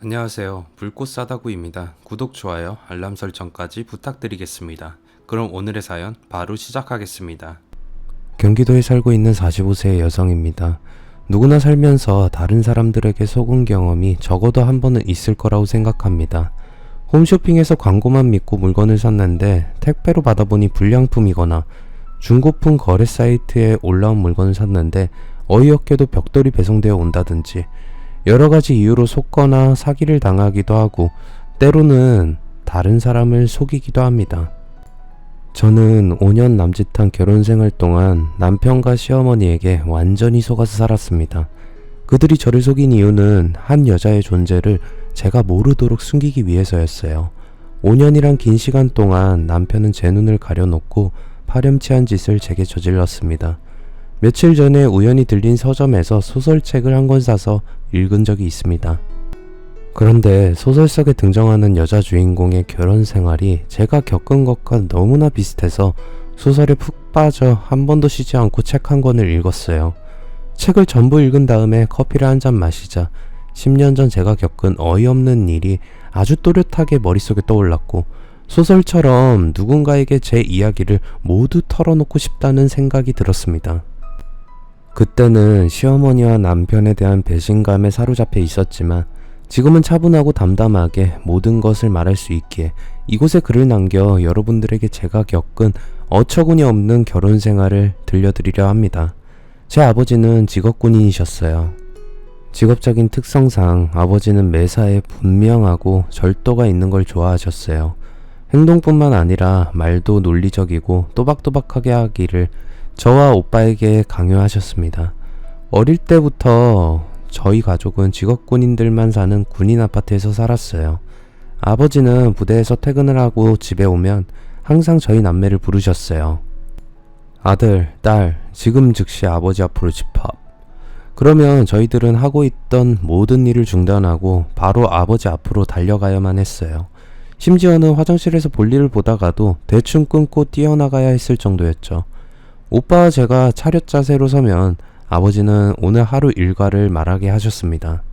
안녕하세요. 불꽃 싸다구입니다. 구독, 좋아요, 알람 설정까지 부탁드리겠습니다. 그럼 오늘의 사연 바로 시작하겠습니다. 경기도에 살고 있는 45세의 여성입니다. 누구나 살면서 다른 사람들에게 속은 경험이 적어도 한 번은 있을 거라고 생각합니다. 홈쇼핑에서 광고만 믿고 물건을 샀는데 택배로 받아보니 불량품이거나 중고품 거래 사이트에 올라온 물건을 샀는데 어이없게도 벽돌이 배송되어 온다든지 여러가지 이유로 속거나 사기를 당하기도 하고 때로는 다른 사람을 속이기도 합니다. 저는 5년 남짓한 결혼 생활 동안 남편과 시어머니에게 완전히 속아서 살았습니다. 그들이 저를 속인 이유는 한 여자의 존재를 제가 모르도록 숨기기 위해서였어요. 5년이란 긴 시간 동안 남편은 제 눈을 가려놓고 파렴치한 짓을 제게 저질렀습니다. 며칠 전에 우연히 들린 서점에서 소설책을 한 권 사서 읽은 적이 있습니다. 그런데 소설 속에 등장하는 여자 주인공의 결혼 생활이 제가 겪은 것과 너무나 비슷해서 소설에 푹 빠져 한 번도 쉬지 않고 책 한 권을 읽었어요. 책을 전부 읽은 다음에 커피를 한 잔 마시자 10년 전 제가 겪은 어이없는 일이 아주 또렷하게 머릿속에 떠올랐고 소설처럼 누군가에게 제 이야기를 모두 털어놓고 싶다는 생각이 들었습니다. 그때는 시어머니와 남편에 대한 배신감에 사로잡혀 있었지만 지금은 차분하고 담담하게 모든 것을 말할 수 있기에 이곳에 글을 남겨 여러분들에게 제가 겪은 어처구니 없는 결혼 생활을 들려드리려 합니다. 제 아버지는 직업군인이셨어요. 직업적인 특성상 아버지는 매사에 분명하고 절도가 있는 걸 좋아하셨어요. 행동뿐만 아니라 말도 논리적이고 또박또박하게 하기를 저와 오빠에게 강요하셨습니다. 어릴 때부터 저희 가족은 직업군인들만 사는 군인 아파트에서 살았어요. 아버지는 부대에서 퇴근을 하고 집에 오면 항상 저희 남매를 부르셨어요. 아들, 딸, 지금 즉시 아버지 앞으로 집합. 그러면 저희들은 하고 있던 모든 일을 중단하고 바로 아버지 앞으로 달려가야만 했어요. 심지어는 화장실에서 볼일을 보다가도 대충 끊고 뛰어나가야 했을 정도였죠. 오빠와 제가 차렷 자세로 서면 아버지는 오늘 하루 일과를 말하게 하셨습니다.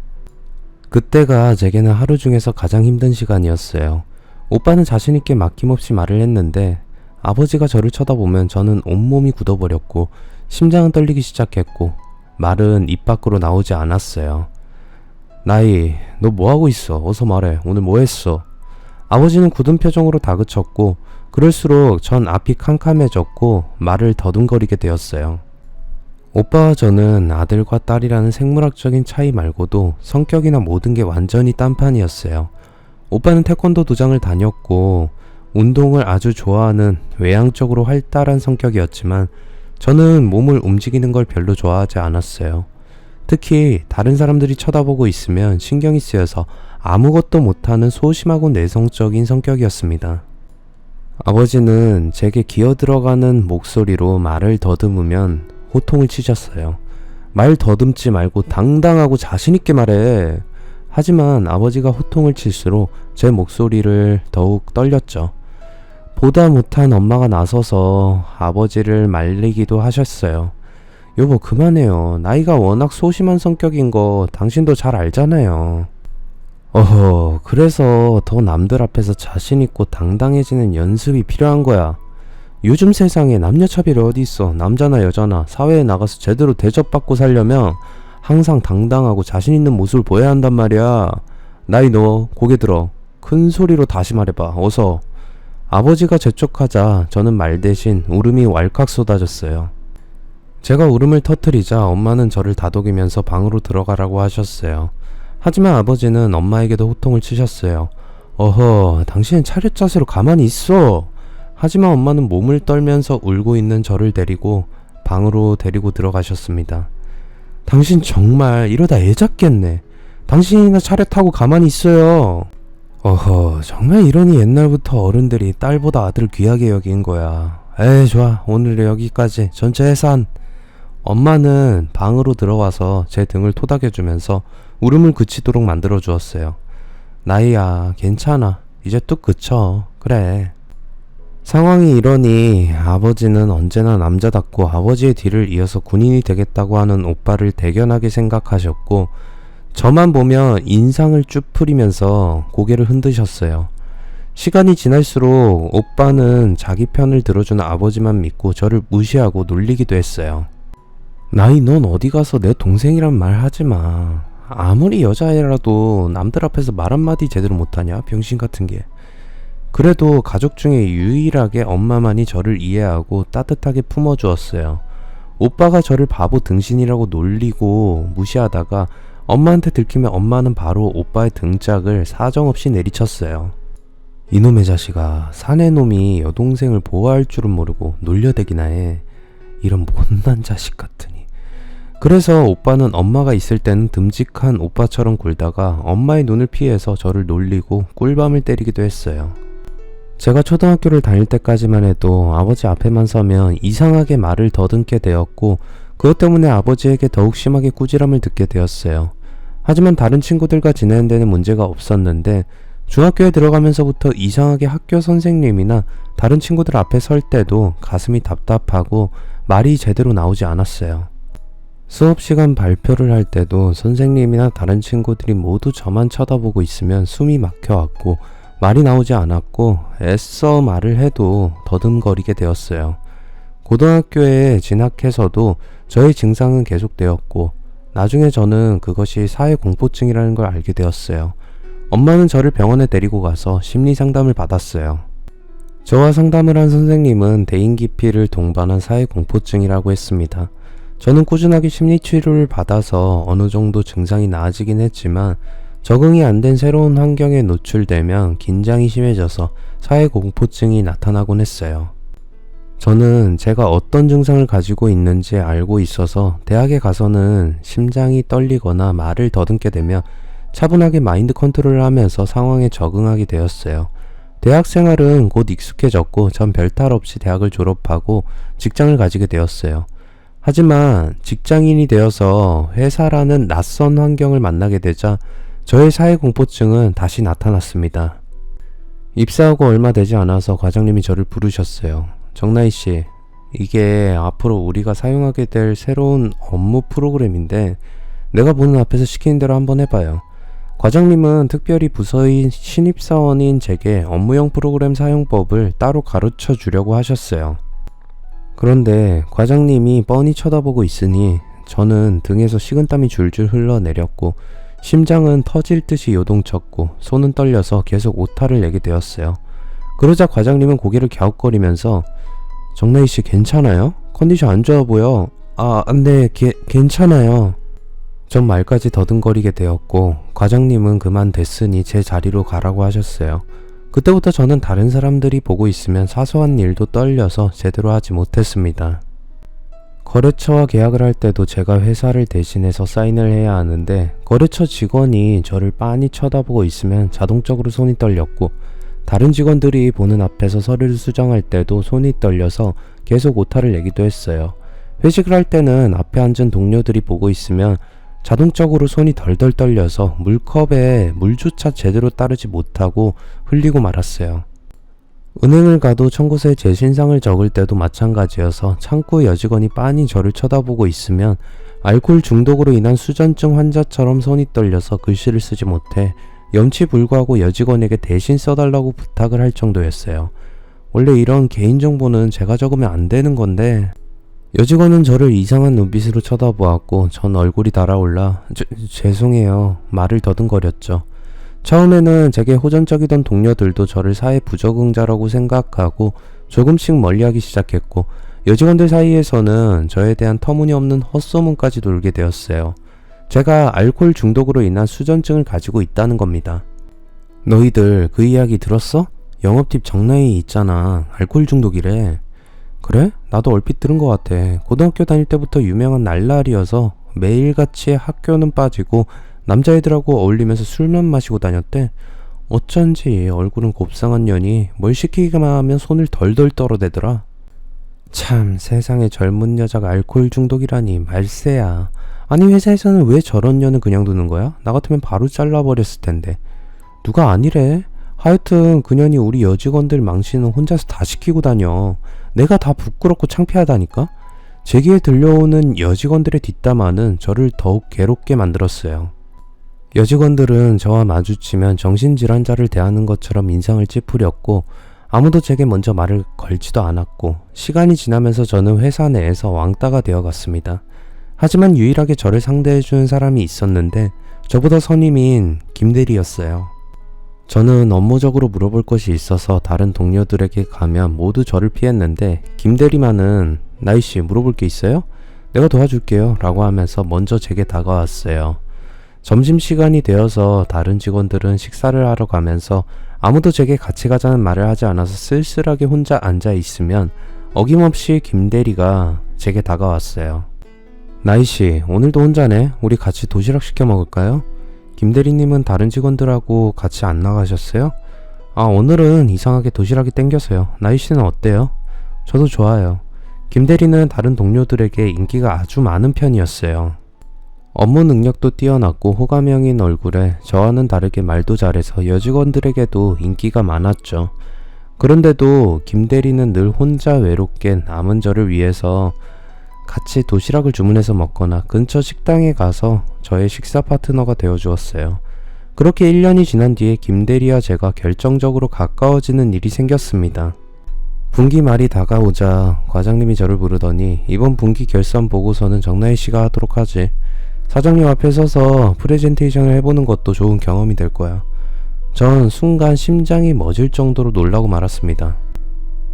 그때가 제게는 하루 중에서 가장 힘든 시간이었어요. 오빠는 자신있게 막힘없이 말을 했는데 아버지가 저를 쳐다보면 저는 온몸이 굳어버렸고 심장은 떨리기 시작했고 말은 입 밖으로 나오지 않았어요. 나이, 너 뭐하고 있어? 어서 말해. 오늘 뭐 했어? 아버지는 굳은 표정으로 다그쳤고 그럴수록 전 앞이 캄캄해졌고 말을 더듬거리게 되었어요. 오빠와 저는 아들과 딸이라는 생물학적인 차이 말고도 성격이나 모든 게 완전히 딴판이었어요. 오빠는 태권도 도장을 다녔고 운동을 아주 좋아하는 외향적으로 활달한 성격이었지만 저는 몸을 움직이는 걸 별로 좋아하지 않았어요. 특히 다른 사람들이 쳐다보고 있으면 신경이 쓰여서 아무것도 못하는 소심하고 내성적인 성격이었습니다. 아버지는 제게 기어들어가는 목소리로 말을 더듬으면 호통을 치셨어요. 말 더듬지 말고 당당하고 자신있게 말해. 하지만 아버지가 호통을 칠수록 제 목소리를 더욱 떨렸죠. 보다 못한 엄마가 나서서 아버지를 말리기도 하셨어요. 여보, 그만해요. 나이가 워낙 소심한 성격인 거 당신도 잘 알잖아요. 그래서 더 남들 앞에서 자신있고 당당해지는 연습이 필요한 거야. 요즘 세상에 남녀차별이 어디 있어. 남자나 여자나 사회에 나가서 제대로 대접받고 살려면 항상 당당하고 자신있는 모습을 보여야 한단 말이야. 나이, 너 고개 들어. 큰 소리로 다시 말해봐. 어서. 아버지가 재촉하자 저는 말 대신 울음이 왈칵 쏟아졌어요. 제가 울음을 터뜨리자 엄마는 저를 다독이면서 방으로 들어가라고 하셨어요. 하지만 아버지는 엄마에게도 호통을 치셨어요. 당신은 차렷 자세로 가만히 있어. 하지만 엄마는 몸을 떨면서 울고 있는 저를 데리고 방으로 데리고 들어가셨습니다. 당신 정말 이러다 애 잡겠네. 당신이나 차렷하고 가만히 있어요. 정말 이러니 옛날부터 어른들이 딸보다 아들을 귀하게 여긴 거야. 에이, 좋아. 오늘은 여기까지. 전체 해산. 엄마는 방으로 들어와서 제 등을 토닥여주면서 울음을 그치도록 만들어 주었어요. 나이야, 괜찮아. 이제 뚝 그쳐. 그래. 상황이 이러니 아버지는 언제나 남자답고 아버지의 뒤를 이어서 군인이 되겠다고 하는 오빠를 대견하게 생각하셨고 저만 보며 인상을 쭈푸리면서 고개를 흔드셨어요. 시간이 지날수록 오빠는 자기 편을 들어주는 아버지만 믿고 저를 무시하고 놀리기도 했어요. 나이 넌 어디 가서 내 동생이란 말 하지마. 아무리 여자애라도 남들 앞에서 말 한마디 제대로 못하냐 병신 같은 게. 그래도 가족 중에 유일하게 엄마만이 저를 이해하고 따뜻하게 품어주었어요. 오빠가 저를 바보 등신이라고 놀리고 무시하다가 엄마한테 들키면 엄마는 바로 오빠의 등짝을 사정없이 내리쳤어요. 이놈의 자식아, 사내놈이 여동생을 보호할 줄은 모르고 놀려대기나 해. 이런 못난 자식 같으니. 그래서 오빠는 엄마가 있을 때는 듬직한 오빠처럼 굴다가 엄마의 눈을 피해서 저를 놀리고 꿀밤을 때리기도 했어요. 제가 초등학교를 다닐 때까지만 해도 아버지 앞에만 서면 이상하게 말을 더듬게 되었고 그것 때문에 아버지에게 더욱 심하게 꾸지람을 듣게 되었어요. 하지만 다른 친구들과 지내는 데는 문제가 없었는데 중학교에 들어가면서부터 이상하게 학교 선생님이나 다른 친구들 앞에 설 때도 가슴이 답답하고 말이 제대로 나오지 않았어요. 수업시간 발표를 할 때도 선생님이나 다른 친구들이 모두 저만 쳐다보고 있으면 숨이 막혀왔고 말이 나오지 않았고 애써 말을 해도 더듬거리게 되었어요. 고등학교에 진학해서도 저의 증상은 계속되었고 나중에 저는 그것이 사회공포증이라는 걸 알게 되었어요. 엄마는 저를 병원에 데리고 가서 심리상담을 받았어요. 저와 상담을 한 선생님은 대인기피를 동반한 사회공포증이라고 했습니다. 저는 꾸준하게 심리치료를 받아서 어느 정도 증상이 나아지긴 했지만 적응이 안 된 새로운 환경에 노출되면 긴장이 심해져서 사회공포증이 나타나곤 했어요. 저는 제가 어떤 증상을 가지고 있는지 알고 있어서 대학에 가서는 심장이 떨리거나 말을 더듬게 되면 차분하게 마인드 컨트롤을 하면서 상황에 적응하게 되었어요. 대학 생활은 곧 익숙해졌고 전 별탈 없이 대학을 졸업하고 직장을 가지게 되었어요. 하지만 직장인이 되어서 회사라는 낯선 환경을 만나게 되자 저의 사회공포증은 다시 나타났습니다. 입사하고 얼마 되지 않아서 과장님이 저를 부르셨어요. 정나희씨, 이게 앞으로 우리가 사용하게 될 새로운 업무 프로그램인데 내가 보는 앞에서 시키는 대로 한번 해봐요. 과장님은 특별히 부서인 신입사원인 제게 업무용 프로그램 사용법을 따로 가르쳐 주려고 하셨어요. 그런데 과장님이 뻔히 쳐다보고 있으니 저는 등에서 식은땀이 줄줄 흘러내렸고 심장은 터질 듯이 요동쳤고 손은 떨려서 계속 오타를 내게 되었어요. 그러자 과장님은 고개를 갸웃거리면서 정나희씨 괜찮아요? 컨디션 안 좋아 보여. 네, 괜찮아요. 전 말까지 더듬거리게 되었고 과장님은 그만 됐으니 제 자리로 가라고 하셨어요. 그때부터 저는 다른 사람들이 보고 있으면 사소한 일도 떨려서 제대로 하지 못했습니다. 거래처와 계약을 할 때도 제가 회사를 대신해서 사인을 해야 하는데 거래처 직원이 저를 빤히 쳐다보고 있으면 자동적으로 손이 떨렸고 다른 직원들이 보는 앞에서 서류를 수정할 때도 손이 떨려서 계속 오타를 내기도 했어요. 회식을 할 때는 앞에 앉은 동료들이 보고 있으면 자동적으로 손이 덜덜 떨려서 물컵에 물조차 제대로 따르지 못하고 흘리고 말았어요. 은행을 가도 청구서에 제 신상을 적을 때도 마찬가지여서 창구 여직원이 빤히 저를 쳐다보고 있으면 알코올 중독으로 인한 수전증 환자처럼 손이 떨려서 글씨를 쓰지 못해 염치불구하고 여직원에게 대신 써달라고 부탁을 할 정도였어요. 원래 이런 개인정보는 제가 적으면 안 되는 건데 여직원은 저를 이상한 눈빛으로 쳐다보았고 전 얼굴이 달아올라 죄송해요 말을 더듬거렸죠. 처음에는 제게 호전적이던 동료들도 저를 사회 부적응자라고 생각하고 조금씩 멀리하기 시작했고 여직원들 사이에서는 저에 대한 터무니없는 헛소문까지 돌게 되었어요. 제가 알코올 중독으로 인한 수전증을 가지고 있다는 겁니다. 너희들 그 이야기 들었어? 영업팁 정나희 있잖아. 알코올 중독이래. 그래? 나도 얼핏 들은 것 같아. 고등학교 다닐 때부터 유명한 날라리여서 매일같이 학교는 빠지고 남자애들하고 어울리면서 술만 마시고 다녔대. 어쩐지 얼굴은 곱상한 년이 뭘 시키기만 하면 손을 덜덜 떨어대더라. 참 세상에 젊은 여자가 알코올 중독이라니 말세야. 아니 회사에서는 왜 저런 년을 그냥 두는 거야? 나 같으면 바로 잘라버렸을 텐데. 누가 아니래. 하여튼 그년이 우리 여직원들 망신은 혼자서 다 시키고 다녀. 내가 다 부끄럽고 창피하다니까? 제 귀에 들려오는 여직원들의 뒷담화는 저를 더욱 괴롭게 만들었어요. 여직원들은 저와 마주치면 정신질환자를 대하는 것처럼 인상을 찌푸렸고 아무도 제게 먼저 말을 걸지도 않았고 시간이 지나면서 저는 회사 내에서 왕따가 되어갔습니다. 하지만 유일하게 저를 상대해주는 사람이 있었는데 저보다 선임인 김대리였어요. 저는 업무적으로 물어볼 것이 있어서 다른 동료들에게 가면 모두 저를 피했는데 김대리만은 나이씨 물어볼 게 있어요? 내가 도와줄게요 라고 하면서 먼저 제게 다가왔어요. 점심시간이 되어서 다른 직원들은 식사를 하러 가면서 아무도 제게 같이 가자는 말을 하지 않아서 쓸쓸하게 혼자 앉아 있으면 어김없이 김대리가 제게 다가왔어요. 나이씨 오늘도 혼자네? 우리 같이 도시락 시켜 먹을까요? 김대리님은 다른 직원들하고 같이 안 나가셨어요? 아 오늘은 이상하게 도시락이 땡겨서요. 나이씨는 어때요? 저도 좋아요. 김대리는 다른 동료들에게 인기가 아주 많은 편이었어요. 업무 능력도 뛰어났고 호감형인 얼굴에 저와는 다르게 말도 잘해서 여직원들에게도 인기가 많았죠. 그런데도 김대리는 늘 혼자 외롭게 남은 저를 위해서 같이 도시락을 주문해서 먹거나 근처 식당에 가서 저의 식사 파트너가 되어주었어요. 그렇게 1년이 지난 뒤에 김대리와 제가 결정적으로 가까워지는 일이 생겼습니다. 분기 말이 다가오자 과장님이 저를 부르더니 이번 분기 결산 보고서는 정나희 씨가 하도록 하지. 사장님 앞에 서서 프레젠테이션을 해보는 것도 좋은 경험이 될 거야. 전 순간 심장이 멎을 정도로 놀라고 말았습니다.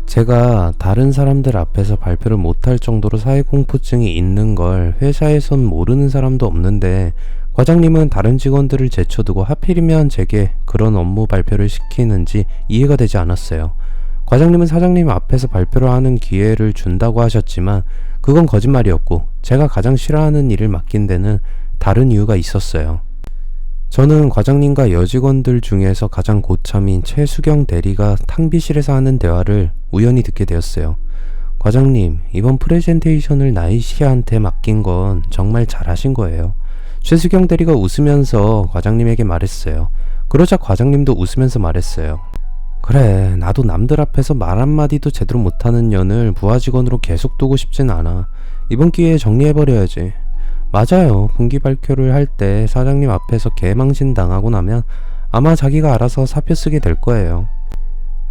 제가 다른 사람들 앞에서 발표를 못할 정도로 사회공포증이 있는 걸 회사에선 모르는 사람도 없는데 과장님은 다른 직원들을 제쳐두고 하필이면 제게 그런 업무 발표를 시키는지 이해가 되지 않았어요. 과장님은 사장님 앞에서 발표를 하는 기회를 준다고 하셨지만 그건 거짓말이었고 제가 가장 싫어하는 일을 맡긴 데는 다른 이유가 있었어요. 저는 과장님과 여직원들 중에서 가장 고참인 최수경 대리가 탕비실에서 하는 대화를 우연히 듣게 되었어요. 과장님, 이번 프레젠테이션을 나희 씨한테 맡긴 건 정말 잘하신 거예요. 최수경 대리가 웃으면서 과장님에게 말했어요. 그러자 과장님도 웃으면서 말했어요. 그래, 나도 남들 앞에서 말 한마디도 제대로 못하는 년을 부하 직원으로 계속 두고 싶진 않아. 이번 기회에 정리해버려야지. 맞아요. 분기 발표를 할 때 사장님 앞에서 개망신 당하고 나면 아마 자기가 알아서 사표 쓰게 될 거예요.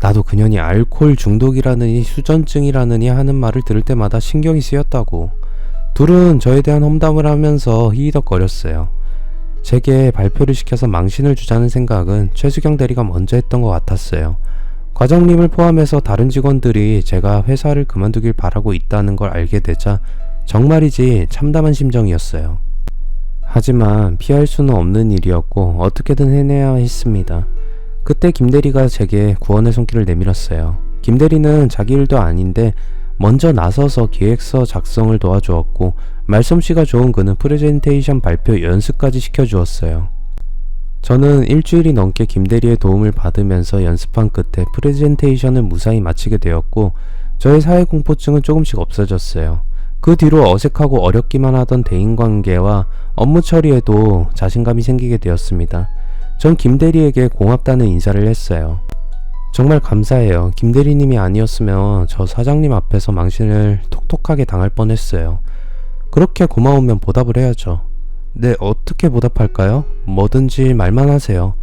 나도 그년이 알코올 중독이라느니 수전증이라느니 하는 말을 들을 때마다 신경이 쓰였다고. 둘은 저에 대한 험담을 하면서 히히덕거렸어요. 제게 발표를 시켜서 망신을 주자는 생각은 최수경 대리가 먼저 했던 것 같았어요. 과장님을 포함해서 다른 직원들이 제가 회사를 그만두길 바라고 있다는 걸 알게 되자 정말이지 참담한 심정이었어요. 하지만 피할 수는 없는 일이었고 어떻게든 해내야 했습니다. 그때 김대리가 제게 구원의 손길을 내밀었어요. 김대리는 자기 일도 아닌데 먼저 나서서 기획서 작성을 도와주었고 말솜씨가 좋은 그는 프레젠테이션 발표 연습까지 시켜주었어요. 저는 일주일이 넘게 김대리의 도움을 받으면서 연습한 끝에 프레젠테이션을 무사히 마치게 되었고 저의 사회공포증은 조금씩 없어졌어요. 그 뒤로 어색하고 어렵기만 하던 대인관계와 업무 처리에도 자신감이 생기게 되었습니다. 전 김대리에게 고맙다는 인사를 했어요. 정말 감사해요. 김대리님이 아니었으면 저 사장님 앞에서 망신을 톡톡하게 당할 뻔했어요. 그렇게 고마우면 보답을 해야죠. 네, 어떻게 보답할까요? 뭐든지 말만 하세요.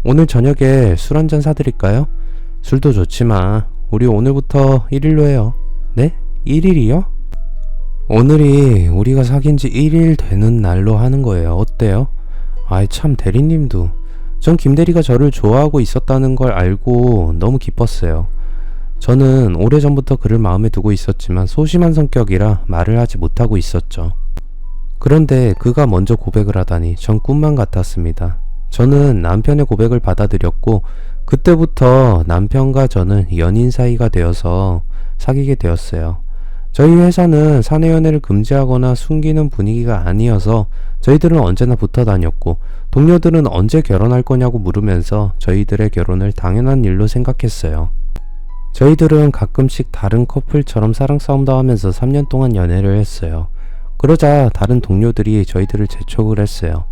오늘 저녁에 술 한잔 사드릴까요? 술도 좋지만 우리 오늘부터 1일로 해요. 네? 1일이요? 오늘이 우리가 사귄 지 1일 되는 날로 하는 거예요. 어때요? 아이 참 대리님도. 전 김대리가 저를 좋아하고 있었다는 걸 알고 너무 기뻤어요. 저는 오래전부터 그를 마음에 두고 있었지만 소심한 성격이라 말을 하지 못하고 있었죠. 그런데 그가 먼저 고백을 하다니 전 꿈만 같았습니다. 저는 남편의 고백을 받아들였고 그때부터 남편과 저는 연인 사이가 되어서 사귀게 되었어요. 저희 회사는 사내연애를 금지하거나 숨기는 분위기가 아니어서 저희들은 언제나 붙어 다녔고 동료들은 언제 결혼할 거냐고 물으면서 저희들의 결혼을 당연한 일로 생각했어요. 저희들은 가끔씩 다른 커플처럼 사랑 싸움도 하면서 3년 동안 연애를 했어요. 그러자 다른 동료들이 저희들을 재촉을 했어요.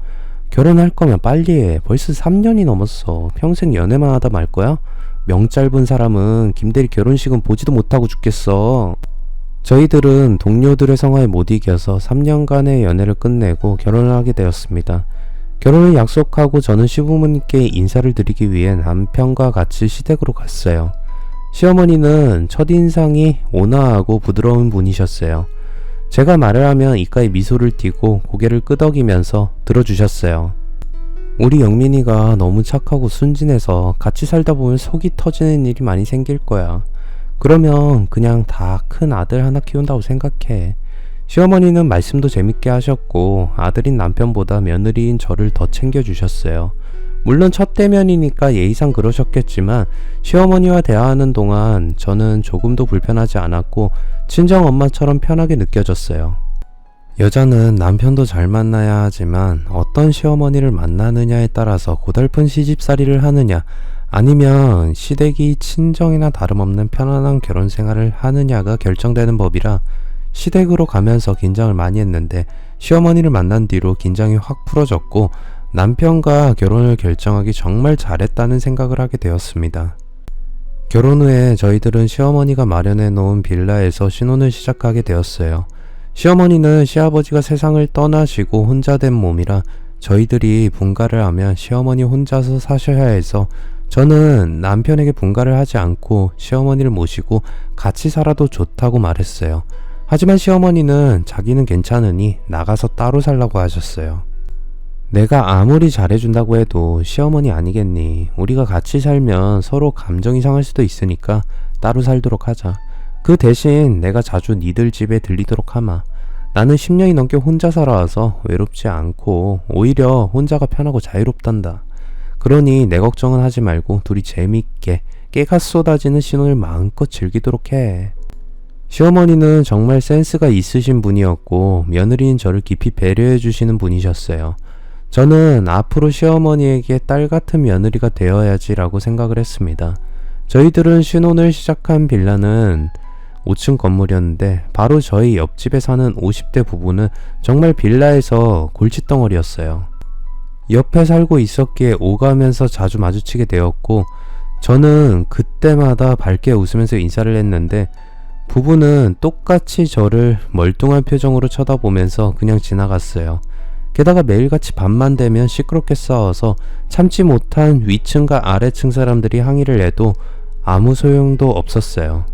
결혼할 거면 빨리 해. 벌써 3년이 넘었어. 평생 연애만 하다 말 거야? 명 짧은 사람은 김대리 결혼식은 보지도 못하고 죽겠어. 저희들은 동료들의 성화에 못 이겨서 3년간의 연애를 끝내고 결혼을 하게 되었습니다. 결혼을 약속하고 저는 시부모님께 인사를 드리기 위해 남편과 같이 시댁으로 갔어요. 시어머니는 첫인상이 온화하고 부드러운 분이셨어요. 제가 말을 하면 입가에 미소를 띠고 고개를 끄덕이면서 들어주셨어요. 우리 영민이가 너무 착하고 순진해서 같이 살다 보면 속이 터지는 일이 많이 생길 거야. 그러면 그냥 다 큰 아들 하나 키운다고 생각해. 시어머니는 말씀도 재밌게 하셨고 아들인 남편보다 며느리인 저를 더 챙겨주셨어요. 물론 첫 대면이니까 예의상 그러셨겠지만 시어머니와 대화하는 동안 저는 조금도 불편하지 않았고 친정 엄마처럼 편하게 느껴졌어요. 여자는 남편도 잘 만나야 하지만 어떤 시어머니를 만나느냐에 따라서 고달픈 시집살이를 하느냐 아니면 시댁이 친정이나 다름없는 편안한 결혼 생활을 하느냐가 결정되는 법이라 시댁으로 가면서 긴장을 많이 했는데 시어머니를 만난 뒤로 긴장이 확 풀어졌고 남편과 결혼을 결정하기 정말 잘했다는 생각을 하게 되었습니다. 결혼 후에 저희들은 시어머니가 마련해 놓은 빌라에서 신혼을 시작하게 되었어요. 시어머니는 시아버지가 세상을 떠나시고 혼자 된 몸이라 저희들이 분가를 하면 시어머니 혼자서 사셔야 해서 저는 남편에게 분가를 하지 않고 시어머니를 모시고 같이 살아도 좋다고 말했어요. 하지만 시어머니는 자기는 괜찮으니 나가서 따로 살라고 하셨어요. 내가 아무리 잘해준다고 해도 시어머니 아니겠니? 우리가 같이 살면 서로 감정이 상할 수도 있으니까 따로 살도록 하자. 그 대신 내가 자주 니들 집에 들리도록 하마. 나는 10년이 넘게 혼자 살아와서 외롭지 않고 오히려 혼자가 편하고 자유롭단다. 그러니 내 걱정은 하지 말고 둘이 재밌게 깨가 쏟아지는 신혼을 마음껏 즐기도록 해. 시어머니는 정말 센스가 있으신 분이었고 며느리인 저를 깊이 배려해 주시는 분이셨어요. 저는 앞으로 시어머니에게 딸 같은 며느리가 되어야지라고 생각을 했습니다. 저희들은 신혼을 시작한 빌라는 5층 건물이었는데 바로 저희 옆집에 사는 50대 부부는 정말 빌라에서 골칫덩어리였어요. 옆에 살고 있었기에 오가면서 자주 마주치게 되었고 저는 그때마다 밝게 웃으면서 인사를 했는데 부부는 똑같이 저를 멀뚱한 표정으로 쳐다보면서 그냥 지나갔어요. 게다가 매일같이 밤만 되면 시끄럽게 싸워서 참지 못한 위층과 아래층 사람들이 항의를 해도 아무 소용도 없었어요.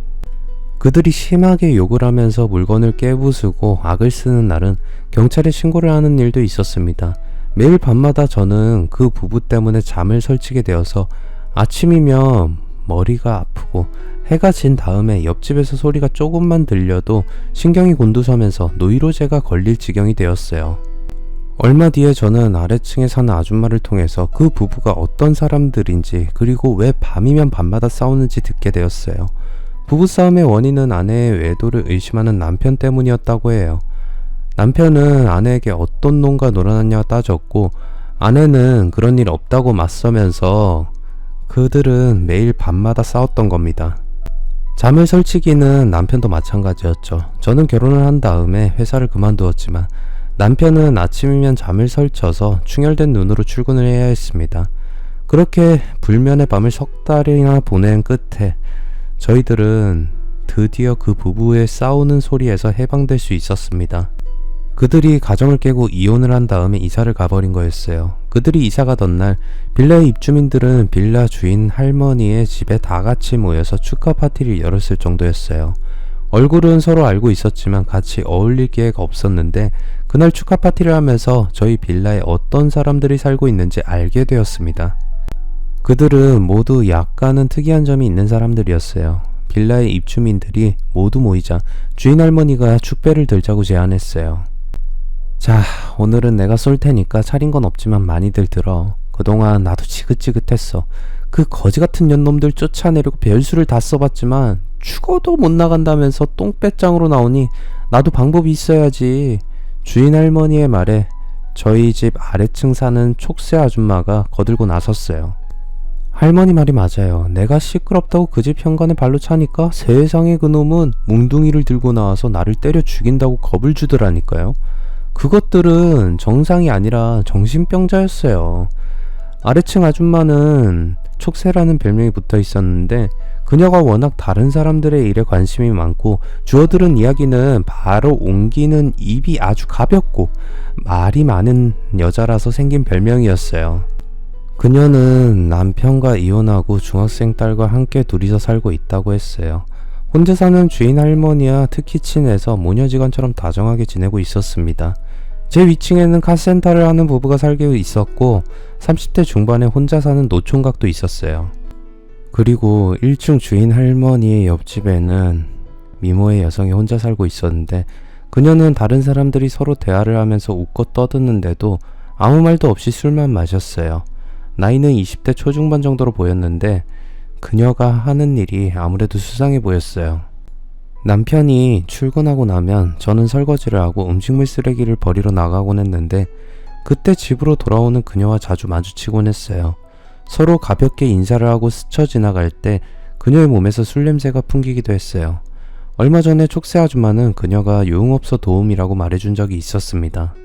그들이 심하게 욕을 하면서 물건을 깨부수고 악을 쓰는 날은 경찰에 신고를 하는 일도 있었습니다. 매일 밤마다 저는 그 부부 때문에 잠을 설치게 되어서 아침이면 머리가 아프고 해가 진 다음에 옆집에서 소리가 조금만 들려도 신경이 곤두서면서 노이로제가 걸릴 지경이 되었어요. 얼마 뒤에 저는 아래층에 사는 아줌마를 통해서 그 부부가 어떤 사람들인지 그리고 왜 밤이면 밤마다 싸우는지 듣게 되었어요. 부부싸움의 원인은 아내의 외도를 의심하는 남편 때문이었다고 해요. 남편은 아내에게 어떤 놈과 놀아났냐고 따졌고 아내는 그런 일 없다고 맞서면서 그들은 매일 밤마다 싸웠던 겁니다. 잠을 설치기는 남편도 마찬가지였죠. 저는 결혼을 한 다음에 회사를 그만두었지만 남편은 아침이면 잠을 설쳐서 충혈된 눈으로 출근을 해야 했습니다. 그렇게 불면의 밤을 석 달이나 보낸 끝에 저희들은 드디어 그 부부의 싸우는 소리에서 해방될 수 있었습니다. 그들이 가정을 깨고 이혼을 한 다음에 이사를 가버린 거였어요. 그들이 이사 가던 날 빌라의 입주민들은 빌라 주인 할머니의 집에 다 같이 모여서 축하 파티를 열었을 정도였어요. 얼굴은 서로 알고 있었지만 같이 어울릴 기회가 없었는데 그날 축하 파티를 하면서 저희 빌라에 어떤 사람들이 살고 있는지 알게 되었습니다. 그들은 모두 약간은 특이한 점이 있는 사람들이었어요. 빌라의 입주민들이 모두 모이자 주인 할머니가 축배를 들자고 제안했어요. 자, 오늘은 내가 쏠 테니까 차린 건 없지만 많이들 들어. 그동안 나도 지긋지긋했어. 그 거지같은 년놈들 쫓아내려고 별수를 다 써봤지만 죽어도 못 나간다면서 똥배짱으로 나오니 나도 방법이 있어야지. 주인 할머니의 말에 저희 집 아래층 사는 촉새 아줌마가 거들고 나섰어요. 할머니 말이 맞아요. 내가 시끄럽다고 그 집 현관에 발로 차니까 세상에 그놈은 뭉둥이를 들고 나와서 나를 때려 죽인다고 겁을 주더라니까요. 그것들은 정상이 아니라 정신병자였어요. 아래층 아줌마는 촉새라는 별명이 붙어 있었는데 그녀가 워낙 다른 사람들의 일에 관심이 많고 주워들은 이야기는 바로 옮기는 입이 아주 가볍고 말이 많은 여자라서 생긴 별명이었어요. 그녀는 남편과 이혼하고 중학생 딸과 함께 둘이서 살고 있다고 했어요. 혼자 사는 주인 할머니와 특히 친해서 모녀지간처럼 다정하게 지내고 있었습니다. 제 위층에는 카센터를 하는 부부가 살고 있었고 30대 중반에 혼자 사는 노총각도 있었어요. 그리고 1층 주인 할머니의 옆집에는 미모의 여성이 혼자 살고 있었는데 그녀는 다른 사람들이 서로 대화를 하면서 웃고 떠드는데도 아무 말도 없이 술만 마셨어요. 나이는 20대 초중반 정도로 보였는데 그녀가 하는 일이 아무래도 수상해 보였어요. 남편이 출근하고 나면 저는 설거지를 하고 음식물 쓰레기를 버리러 나가곤 했는데 그때 집으로 돌아오는 그녀와 자주 마주치곤 했어요. 서로 가볍게 인사를 하고 스쳐 지나갈 때 그녀의 몸에서 술 냄새가 풍기기도 했어요. 얼마 전에 촉새 아줌마는 그녀가 유흥업소 도우미라고 말해준 적이 있었습니다.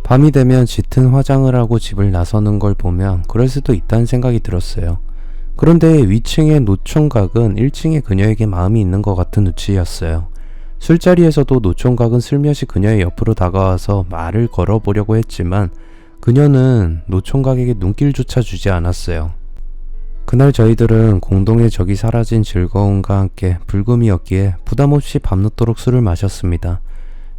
밤이 되면 짙은 화장을 하고 집을 나서는 걸 보면 그럴 수도 있다는 생각이 들었어요. 그런데 위층의 노총각은 1층에 그녀에게 마음이 있는 것 같은 눈치였어요. 술자리에서도 노총각은 슬며시 그녀의 옆으로 다가와서 말을 걸어보려고 했지만 그녀는 노총각에게 눈길조차 주지 않았어요. 그날 저희들은 공동의 적이 사라진 즐거움과 함께 불금이었기에 부담없이 밤늦도록 술을 마셨습니다.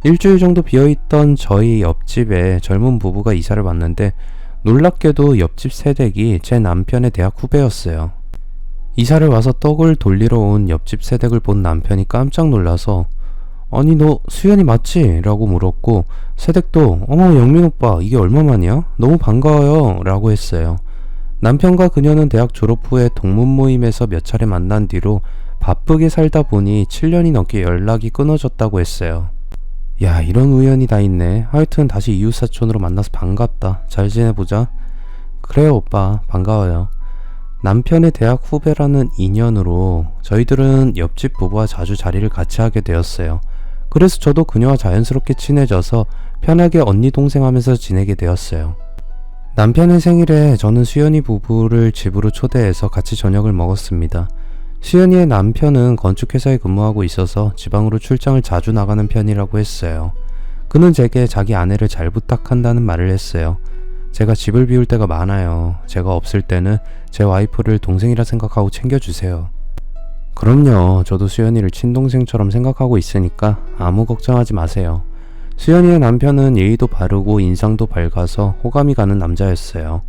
일주일 정도 비어있던 저희 옆집에 젊은 부부가 이사를 왔는데 놀랍게도 옆집 새댁이 제 남편의 대학 후배였어요. 이사를 와서 떡을 돌리러 온 옆집 새댁을 본 남편이 깜짝 놀라서 아니 너 수연이 맞지? 라고 물었고 새댁도 어머 영민 오빠 이게 얼마만이야? 너무 반가워요 라고 했어요. 남편과 그녀는 대학 졸업 후에 동문 모임에서 몇 차례 만난 뒤로 바쁘게 살다 보니 7년이 넘게 연락이 끊어졌다고 했어요. 야 이런 우연이 다 있네. 하여튼 다시 이웃사촌으로 만나서 반갑다. 잘 지내보자. 그래요 오빠 반가워요. 남편의 대학 후배라는 인연으로 저희들은 옆집 부부와 자주 자리를 같이 하게 되었어요. 그래서 저도 그녀와 자연스럽게 친해져서 편하게 언니 동생 하면서 지내게 되었어요. 남편의 생일에 저는 수연이 부부를 집으로 초대해서 같이 저녁을 먹었습니다. 수연이의 남편은 건축회사에 근무하고 있어서 지방으로 출장을 자주 나가는 편이라고 했어요. 그는 제게 자기 아내를 잘 부탁한다는 말을 했어요. 제가 집을 비울 때가 많아요. 제가 없을 때는 제 와이프를 동생이라 생각하고 챙겨주세요. 그럼요. 저도 수연이를 친동생처럼 생각하고 있으니까 아무 걱정하지 마세요. 수연이의 남편은 예의도 바르고 인상도 밝아서 호감이 가는 남자였어요.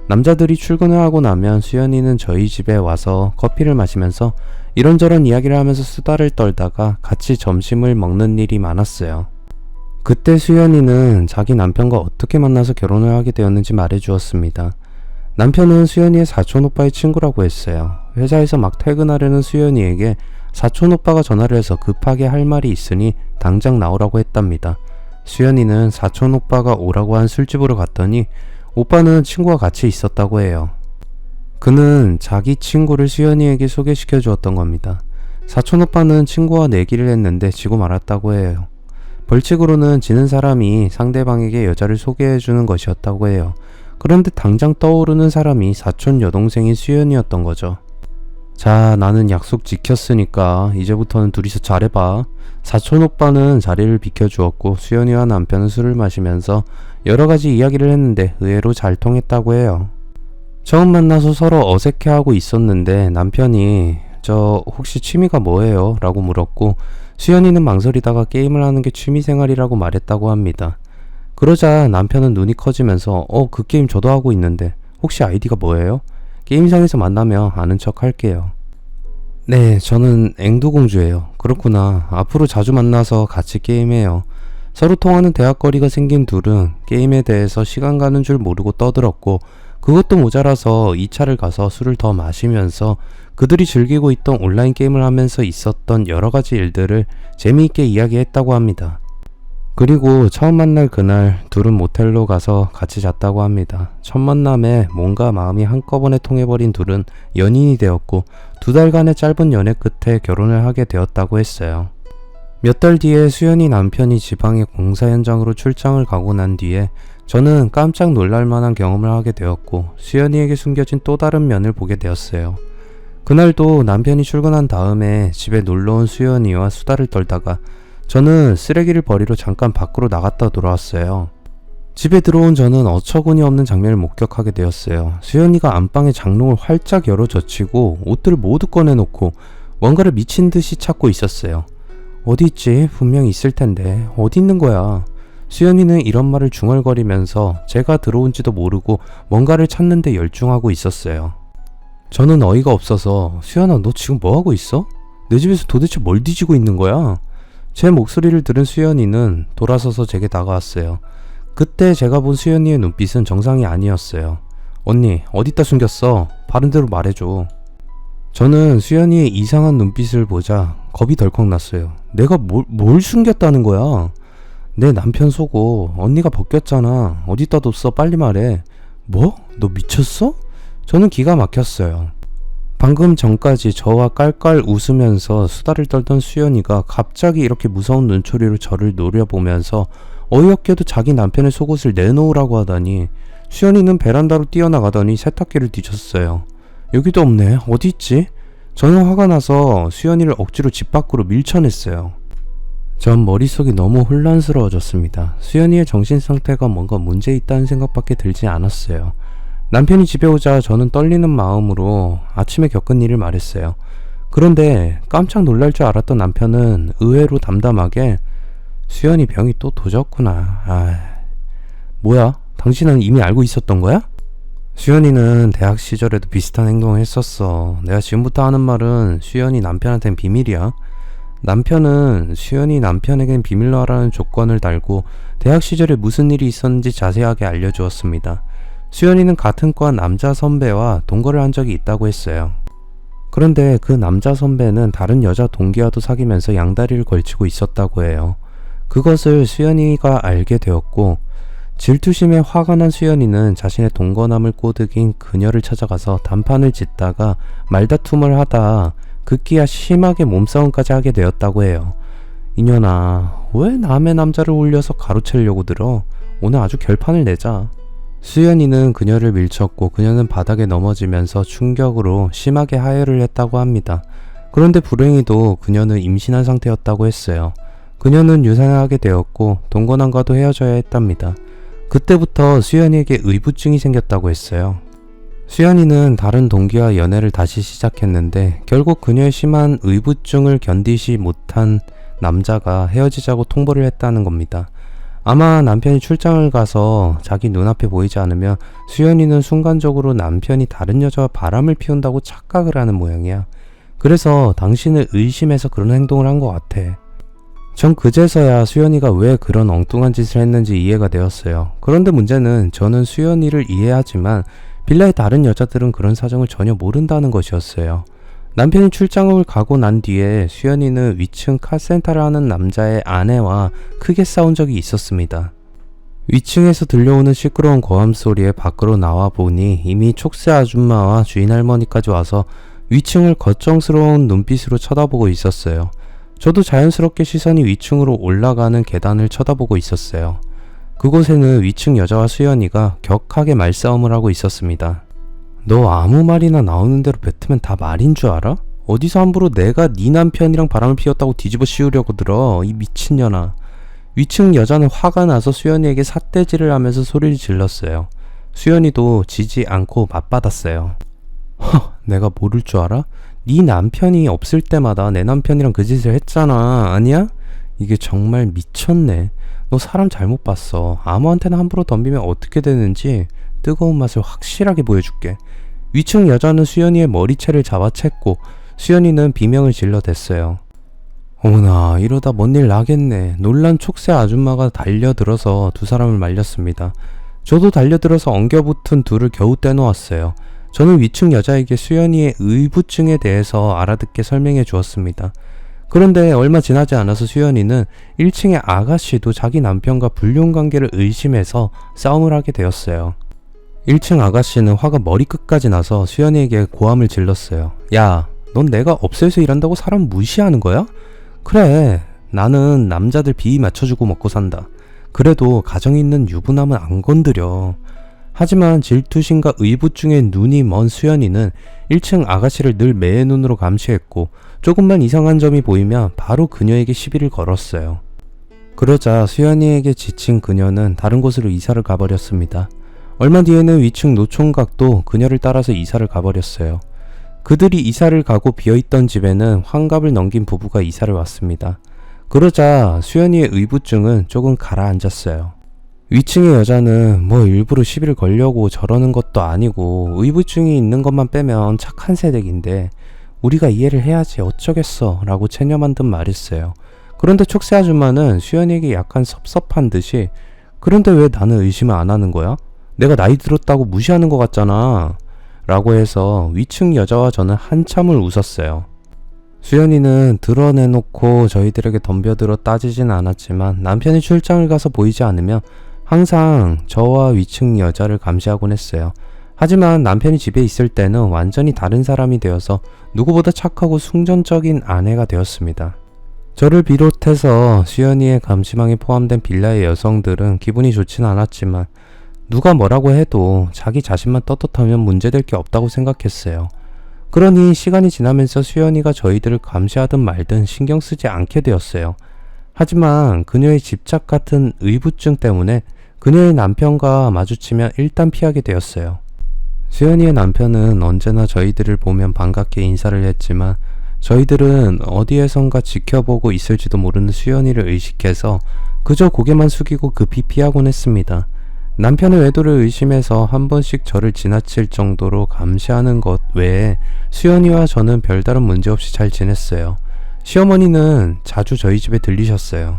남자들이 출근을 하고 나면 수연이는 저희 집에 와서 커피를 마시면서 이런저런 이야기를 하면서 수다를 떨다가 같이 점심을 먹는 일이 많았어요. 그때 수연이는 자기 남편과 어떻게 만나서 결혼을 하게 되었는지 말해주었습니다. 남편은 수연이의 사촌오빠의 친구라고 했어요. 회사에서 막 퇴근하려는 수연이에게 사촌오빠가 전화를 해서 급하게 할 말이 있으니 당장 나오라고 했답니다. 수연이는 사촌오빠가 오라고 한 술집으로 갔더니 오빠는 친구와 같이 있었다고 해요. 그는 자기 친구를 수연이에게 소개시켜 주었던 겁니다. 사촌오빠는 친구와 내기를 했는데 지고 말았다고 해요. 벌칙으로는 지는 사람이 상대방에게 여자를 소개해 주는 것이었다고 해요. 그런데 당장 떠오르는 사람이 사촌 여동생인 수연이었던 거죠. 자, 나는 약속 지켰으니까 이제부터는 둘이서 잘해봐. 사촌오빠는 자리를 비켜주었고 수연이와 남편은 술을 마시면서 여러가지 이야기를 했는데 의외로 잘 통했다고 해요. 처음 만나서 서로 어색해하고 있었는데 남편이 저 혹시 취미가 뭐예요? 라고 물었고 수연이는 망설이다가 게임을 하는 게 취미생활이라고 말했다고 합니다. 그러자 남편은 눈이 커지면서 그 게임 저도 하고 있는데 혹시 아이디가 뭐예요? 게임상에서 만나면 아는 척 할게요. 네, 저는 앵두공주예요. 그렇구나. 앞으로 자주 만나서 같이 게임해요. 서로 통하는 대화거리가 생긴 둘은 게임에 대해서 시간 가는 줄 모르고 떠들었고 그것도 모자라서 2차를 가서 술을 더 마시면서 그들이 즐기고 있던 온라인 게임을 하면서 있었던 여러가지 일들을 재미있게 이야기했다고 합니다. 그리고 처음 만날 그날 둘은 모텔로 가서 같이 잤다고 합니다. 첫 만남에 몸과 마음이 한꺼번에 통해버린 둘은 연인이 되었고 2달간의 짧은 연애 끝에 결혼을 하게 되었다고 했어요. 몇 달 뒤에 수연이 남편이 지방의 공사 현장으로 출장을 가고 난 뒤에 저는 깜짝 놀랄 만한 경험을 하게 되었고 수연이에게 숨겨진 또 다른 면을 보게 되었어요. 그날도 남편이 출근한 다음에 집에 놀러온 수연이와 수다를 떨다가 저는 쓰레기를 버리러 잠깐 밖으로 나갔다 돌아왔어요. 집에 들어온 저는 어처구니 없는 장면을 목격하게 되었어요. 수연이가 안방에 장롱을 활짝 열어 젖히고 옷들을 모두 꺼내놓고 뭔가를 미친 듯이 찾고 있었어요. 어디 있지? 분명히 있을 텐데 어디 있는 거야? 수연이는 이런 말을 중얼거리면서 제가 들어온지도 모르고 뭔가를 찾는데 열중하고 있었어요. 저는 어이가 없어서 수연아 너 지금 뭐하고 있어? 내 집에서 도대체 뭘 뒤지고 있는 거야? 제 목소리를 들은 수연이는 돌아서서 제게 다가왔어요. 그때 제가 본 수연이의 눈빛은 정상이 아니었어요. 언니 어디다 숨겼어? 바른 대로 말해줘. 저는 수연이의 이상한 눈빛을 보자 겁이 덜컥 났어요. 내가 뭘 숨겼다는 거야? 내 남편 속옷 언니가 벗겼잖아. 어디다 뒀어? 빨리 말해. 뭐? 너 미쳤어? 저는 기가 막혔어요. 방금 전까지 저와 깔깔 웃으면서 수다를 떨던 수연이가 갑자기 이렇게 무서운 눈초리로 저를 노려보면서 어이없게도 자기 남편의 속옷을 내놓으라고 하다니 수연이는 베란다로 뛰어나가더니 세탁기를 뒤졌어요. 여기도 없네. 어디 있지? 저는 화가 나서 수연이를 억지로 집 밖으로 밀쳐냈어요. 전 머릿속이 너무 혼란스러워졌습니다. 수연이의 정신상태가 뭔가 문제 있다는 생각밖에 들지 않았어요. 남편이 집에 오자 저는 떨리는 마음으로 아침에 겪은 일을 말했어요. 그런데 깜짝 놀랄 줄 알았던 남편은 의외로 담담하게 수연이 병이 또 도졌구나. 뭐야? 당신은 이미 알고 있었던 거야? 수연이는 대학 시절에도 비슷한 행동을 했었어. 내가 지금부터 하는 말은 수연이 남편한테는 비밀이야. 남편은 수연이 남편에겐 비밀로 하라는 조건을 달고 대학 시절에 무슨 일이 있었는지 자세하게 알려주었습니다. 수연이는 같은 과 남자 선배와 동거를 한 적이 있다고 했어요. 그런데 그 남자 선배는 다른 여자 동기와도 사귀면서 양다리를 걸치고 있었다고 해요. 그것을 수연이가 알게 되었고 질투심에 화가 난 수연이는 자신의 동거남을 꼬드긴 그녀를 찾아가서 단판을 짓다가 말다툼을 하다 급기야 심하게 몸싸움까지 하게 되었다고 해요. 이년아, 왜 남의 남자를 올려서 가로채려고 들어? 오늘 아주 결판을 내자. 수연이는 그녀를 밀쳤고 그녀는 바닥에 넘어지면서 충격으로 심하게 하혈을 했다고 합니다. 그런데 불행히도 그녀는 임신한 상태였다고 했어요. 그녀는 유산을 하게 되었고 동거남과도 헤어져야 했답니다. 그때부터 수연이에게 의부증이 생겼다고 했어요. 수연이는 다른 동기와 연애를 다시 시작했는데 결국 그녀의 심한 의부증을 견디지 못한 남자가 헤어지자고 통보를 했다는 겁니다. 아마 남편이 출장을 가서 자기 눈앞에 보이지 않으면 수연이는 순간적으로 남편이 다른 여자와 바람을 피운다고 착각을 하는 모양이야. 그래서 당신을 의심해서 그런 행동을 한 것 같아. 전 그제서야 수연이가 왜 그런 엉뚱한 짓을 했는지 이해가 되었어요. 그런데 문제는 저는 수연이를 이해하지만 빌라의 다른 여자들은 그런 사정을 전혀 모른다는 것이었어요. 남편이 출장을 가고 난 뒤에 수연이는 위층 카센터를 하는 남자의 아내와 크게 싸운 적이 있었습니다. 위층에서 들려오는 시끄러운 고함 소리에 밖으로 나와 보니 이미 촉새 아줌마와 주인 할머니까지 와서 위층을 걱정스러운 눈빛으로 쳐다보고 있었어요. 저도 자연스럽게 시선이 위층으로 올라가는 계단을 쳐다보고 있었어요. 그곳에는 위층 여자와 수연이가 격하게 말싸움을 하고 있었습니다. 너 아무 말이나 나오는 대로 뱉으면 다 말인 줄 알아? 어디서 함부로 내가 네 남편이랑 바람을 피웠다고 뒤집어 씌우려고 들어, 이 미친년아. 위층 여자는 화가 나서 수연이에게 삿대질을 하면서 소리를 질렀어요. 수연이도 지지 않고 맞받았어요. 내가 모를 줄 알아? 네 남편이 없을 때마다 내 남편이랑 그 짓을 했잖아. 아니야? 이게 정말 미쳤네. 너 사람 잘못 봤어. 아무한테나 함부로 덤비면 어떻게 되는지 뜨거운 맛을 확실하게 보여줄게. 위층 여자는 수연이의 머리채를 잡아챘고 수연이는 비명을 질러댔어요. 어머나, 이러다 뭔 일 나겠네. 놀란 촉새 아줌마가 달려들어서 두 사람을 말렸습니다. 저도 달려들어서 엉겨붙은 둘을 겨우 떼놓았어요. 저는 위층 여자에게 수연이의 의부증에 대해서 알아듣게 설명해 주었습니다. 그런데 얼마 지나지 않아서 수연이는 1층의 아가씨도 자기 남편과 불륜관계를 의심해서 싸움을 하게 되었어요. 1층 아가씨는 화가 머리끝까지 나서 수연이에게 고함을 질렀어요. 야, 넌 내가 업소에서 일한다고 사람 무시하는 거야? 그래, 나는 남자들 비위 맞춰주고 먹고 산다. 그래도 가정에 있는 유부남은 안 건드려. 하지만 질투심과 의부증에 눈이 먼 수연이는 1층 아가씨를 늘 매의 눈으로 감시했고 조금만 이상한 점이 보이면 바로 그녀에게 시비를 걸었어요. 그러자 수연이에게 지친 그녀는 다른 곳으로 이사를 가버렸습니다. 얼마 뒤에는 위층 노총각도 그녀를 따라서 이사를 가버렸어요. 그들이 이사를 가고 비어있던 집에는 환갑을 넘긴 부부가 이사를 왔습니다. 그러자 수연이의 의부증은 조금 가라앉았어요. 위층의 여자는 뭐 일부러 시비를 걸려고 저러는 것도 아니고 의부증이 있는 것만 빼면 착한 새댁인데 우리가 이해를 해야지 어쩌겠어 라고 체념한 듯 말했어요. 그런데 촉새 아줌마는 수연이에게 약간 섭섭한 듯이 그런데 왜 나는 의심을 안 하는 거야? 내가 나이 들었다고 무시하는 것 같잖아 라고 해서 위층 여자와 저는 한참을 웃었어요. 수연이는 드러내놓고 저희들에게 덤벼들어 따지진 않았지만 남편이 출장을 가서 보이지 않으면 항상 저와 위층 여자를 감시하곤 했어요. 하지만 남편이 집에 있을 때는 완전히 다른 사람이 되어서 누구보다 착하고 순전적인 아내가 되었습니다. 저를 비롯해서 수연이의 감시망에 포함된 빌라의 여성들은 기분이 좋진 않았지만 누가 뭐라고 해도 자기 자신만 떳떳하면 문제될 게 없다고 생각했어요. 그러니 시간이 지나면서 수연이가 저희들을 감시하든 말든 신경 쓰지 않게 되었어요. 하지만 그녀의 집착 같은 의부증 때문에 그녀의 남편과 마주치면 일단 피하게 되었어요. 수연이의 남편은 언제나 저희들을 보면 반갑게 인사를 했지만 저희들은 어디에선가 지켜보고 있을지도 모르는 수연이를 의식해서 그저 고개만 숙이고 급히 피하곤 했습니다. 남편의 외도를 의심해서 한 번씩 저를 지나칠 정도로 감시하는 것 외에 수연이와 저는 별다른 문제 없이 잘 지냈어요. 시어머니는 자주 저희 집에 들리셨어요.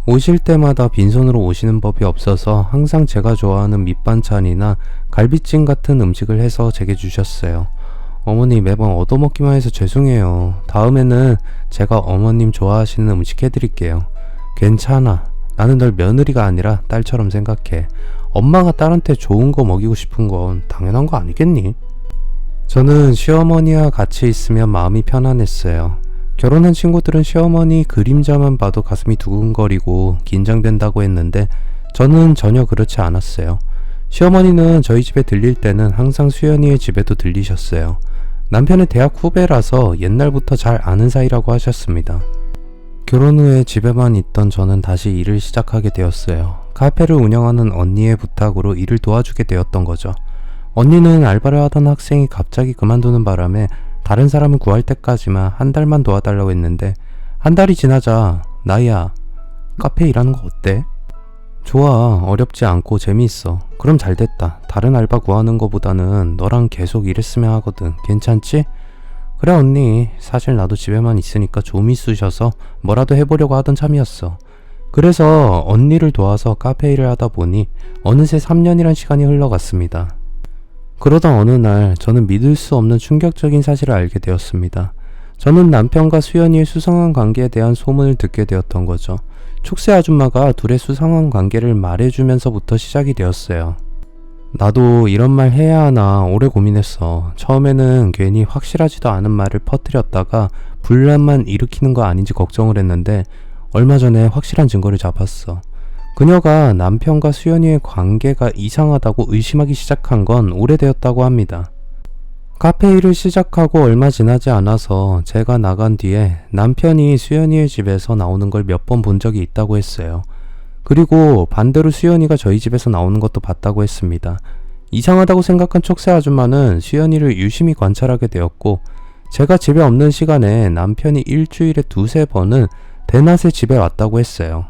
오실 때마다 빈손으로 오시는 법이 없어서 항상 제가 좋아하는 밑반찬이나 갈비찜 같은 음식을 해서 제게 주셨어요. 어머니 매번 얻어먹기만 해서 죄송해요. 다음에는 제가 어머님 좋아하시는 음식 해드릴게요. 괜찮아. 나는 널 며느리가 아니라 딸처럼 생각해. 엄마가 딸한테 좋은 거 먹이고 싶은 건 당연한 거 아니겠니? 저는 시어머니와 같이 있으면 마음이 편안했어요. 결혼한 친구들은 시어머니 그림자만 봐도 가슴이 두근거리고 긴장된다고 했는데 저는 전혀 그렇지 않았어요. 시어머니는 저희 집에 들릴 때는 항상 수연이의 집에도 들리셨어요. 남편의 대학 후배라서 옛날부터 잘 아는 사이라고 하셨습니다. 결혼 후에 집에만 있던 저는 다시 일을 시작하게 되었어요. 카페를 운영하는 언니의 부탁으로 일을 도와주게 되었던 거죠. 언니는 알바를 하던 학생이 갑자기 그만두는 바람에 다른 사람을 구할 때까지만 한 달만 도와달라고 했는데 한 달이 지나자 나야 카페 일하는 거 어때? 좋아. 어렵지 않고 재미있어. 그럼 잘됐다. 다른 알바 구하는 거보다는 너랑 계속 일했으면 하거든. 괜찮지? 그래 언니. 사실 나도 집에만 있으니까 좀 있으셔서 뭐라도 해보려고 하던 참이었어. 그래서 언니를 도와서 카페 일을 하다 보니 어느새 3년이란 시간이 흘러갔습니다. 그러다 어느 날 저는 믿을 수 없는 충격적인 사실을 알게 되었습니다. 저는 남편과 수연이의 수상한 관계에 대한 소문을 듣게 되었던 거죠. 촉새 아줌마가 둘의 수상한 관계를 말해주면서부터 시작이 되었어요. 나도 이런 말 해야 하나 오래 고민했어. 처음에는 괜히 확실하지도 않은 말을 퍼뜨렸다가 분란만 일으키는 거 아닌지 걱정을 했는데 얼마 전에 확실한 증거를 잡았어. 그녀가 남편과 수연이의 관계가 이상하다고 의심하기 시작한 건 오래되었다고 합니다. 카페 일을 시작하고 얼마 지나지 않아서 제가 나간 뒤에 남편이 수연이의 집에서 나오는 걸 몇 번 본 적이 있다고 했어요. 그리고 반대로 수연이가 저희 집에서 나오는 것도 봤다고 했습니다. 이상하다고 생각한 촉새 아줌마는 수연이를 유심히 관찰하게 되었고 제가 집에 없는 시간에 남편이 일주일에 2-3번은 대낮에 집에 왔다고 했어요.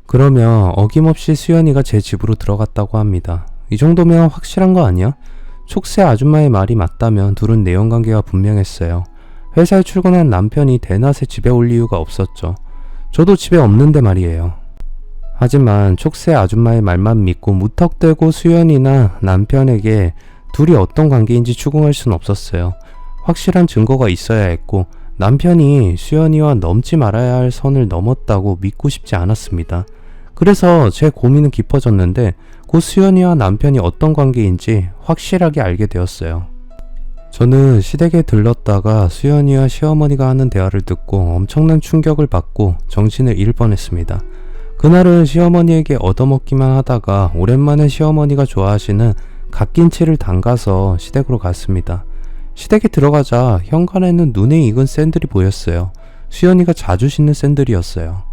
그러면 어김없이 수연이가 제 집으로 들어갔다고 합니다. 이 정도면 확실한 거 아니야? 촉새 아줌마의 말이 맞다면 둘은 내연관계가 분명했어요. 회사에 출근한 남편이 대낮에 집에 올 이유가 없었죠. 저도 집에 없는데 말이에요. 하지만 촉새 아줌마의 말만 믿고 무턱대고 수연이나 남편에게 둘이 어떤 관계인지 추궁할 수는 없었어요. 확실한 증거가 있어야 했고 남편이 수연이와 넘지 말아야 할 선을 넘었다고 믿고 싶지 않았습니다. 그래서 제 고민은 깊어졌는데 곧 수연이와 남편이 어떤 관계인지 확실하게 알게 되었어요. 저는 시댁에 들렀다가 수연이와 시어머니가 하는 대화를 듣고 엄청난 충격을 받고 정신을 잃을 뻔했습니다. 그날은 시어머니에게 얻어먹기만 하다가 오랜만에 시어머니가 좋아하시는 갓김치를 담가서 시댁으로 갔습니다. 시댁에 들어가자 현관에는 눈에 익은 샌들이 보였어요. 수연이가 자주 신는 샌들이었어요.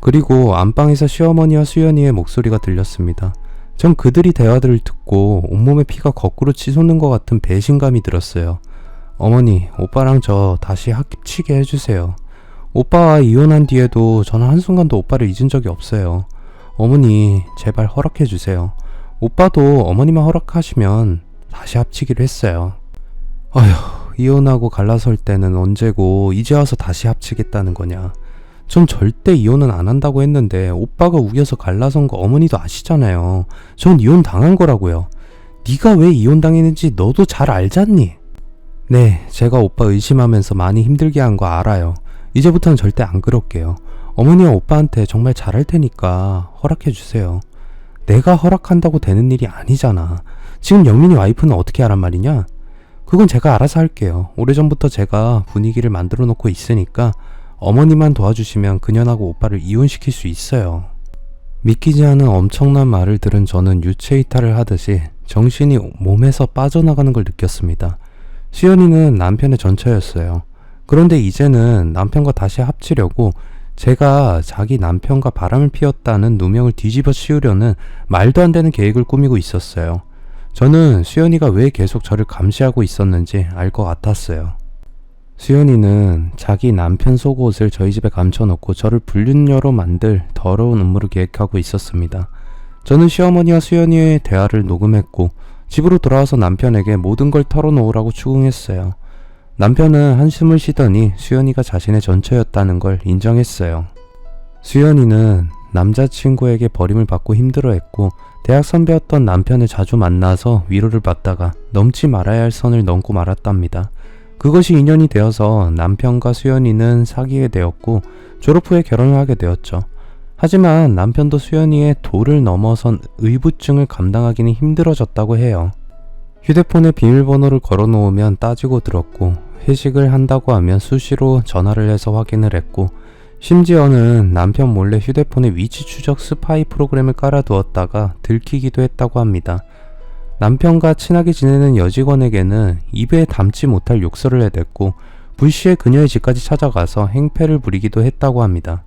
그리고 안방에서 시어머니와 수연이의 목소리가 들렸습니다. 전 그들이 대화들을 듣고 온몸에 피가 거꾸로 치솟는 것 같은 배신감이 들었어요. 어머니, 오빠랑 저 다시 합치게 해주세요. 오빠와 이혼한 뒤에도 저는 한순간도 오빠를 잊은 적이 없어요. 어머니, 제발 허락해주세요. 오빠도 어머니만 허락하시면 다시 합치기로 했어요. 아휴, 이혼하고 갈라설 때는 언제고 이제 와서 다시 합치겠다는 거냐. 전 절대 이혼은 안 한다고 했는데 오빠가 우겨서 갈라선 거 어머니도 아시잖아요. 전 이혼 당한 거라고요. 네가 왜 이혼 당했는지 너도 잘 알잖니? 네, 제가 오빠 의심하면서 많이 힘들게 한 거 알아요. 이제부터는 절대 안 그럴게요. 어머니와 오빠한테 정말 잘할 테니까 허락해주세요. 내가 허락한다고 되는 일이 아니잖아. 지금 영민이 와이프는 어떻게 하란 말이냐? 그건 제가 알아서 할게요. 오래전부터 제가 분위기를 만들어 놓고 있으니까 어머니만 도와주시면 그년하고 오빠를 이혼시킬 수 있어요. 믿기지 않은 엄청난 말을 들은 저는 유체이탈을 하듯이 정신이 몸에서 빠져나가는 걸 느꼈습니다. 수연이는 남편의 전처였어요. 그런데 이제는 남편과 다시 합치려고 제가 자기 남편과 바람을 피웠다는 누명을 뒤집어 씌우려는 말도 안 되는 계획을 꾸미고 있었어요. 저는 수연이가 왜 계속 저를 감시하고 있었는지 알 것 같았어요. 수연이는 자기 남편 속옷을 저희 집에 감춰놓고 저를 불륜녀로 만들 더러운 음모를 계획하고 있었습니다. 저는 시어머니와 수연이의 대화를 녹음했고 집으로 돌아와서 남편에게 모든 걸 털어놓으라고 추궁했어요. 남편은 한숨을 쉬더니 수연이가 자신의 전처였다는 걸 인정했어요. 수연이는 남자친구에게 버림을 받고 힘들어했고 대학 선배였던 남편을 자주 만나서 위로를 받다가 넘지 말아야 할 선을 넘고 말았답니다. 그것이 인연이 되어서 남편과 수연이는 사귀게 되었고 졸업 후에 결혼을 하게 되었죠. 하지만 남편도 수연이의 도를 넘어선 의부증을 감당하기는 힘들어졌다고 해요. 휴대폰에 비밀번호를 걸어놓으면 따지고 들었고 회식을 한다고 하면 수시로 전화를 해서 확인을 했고 심지어는 남편 몰래 휴대폰에 위치 추적 스파이 프로그램을 깔아두었다가 들키기도 했다고 합니다. 남편과 친하게 지내는 여직원에게는 입에 담지 못할 욕설을 해댔고 불시에 그녀의 집까지 찾아가서 행패를 부리기도 했다고 합니다.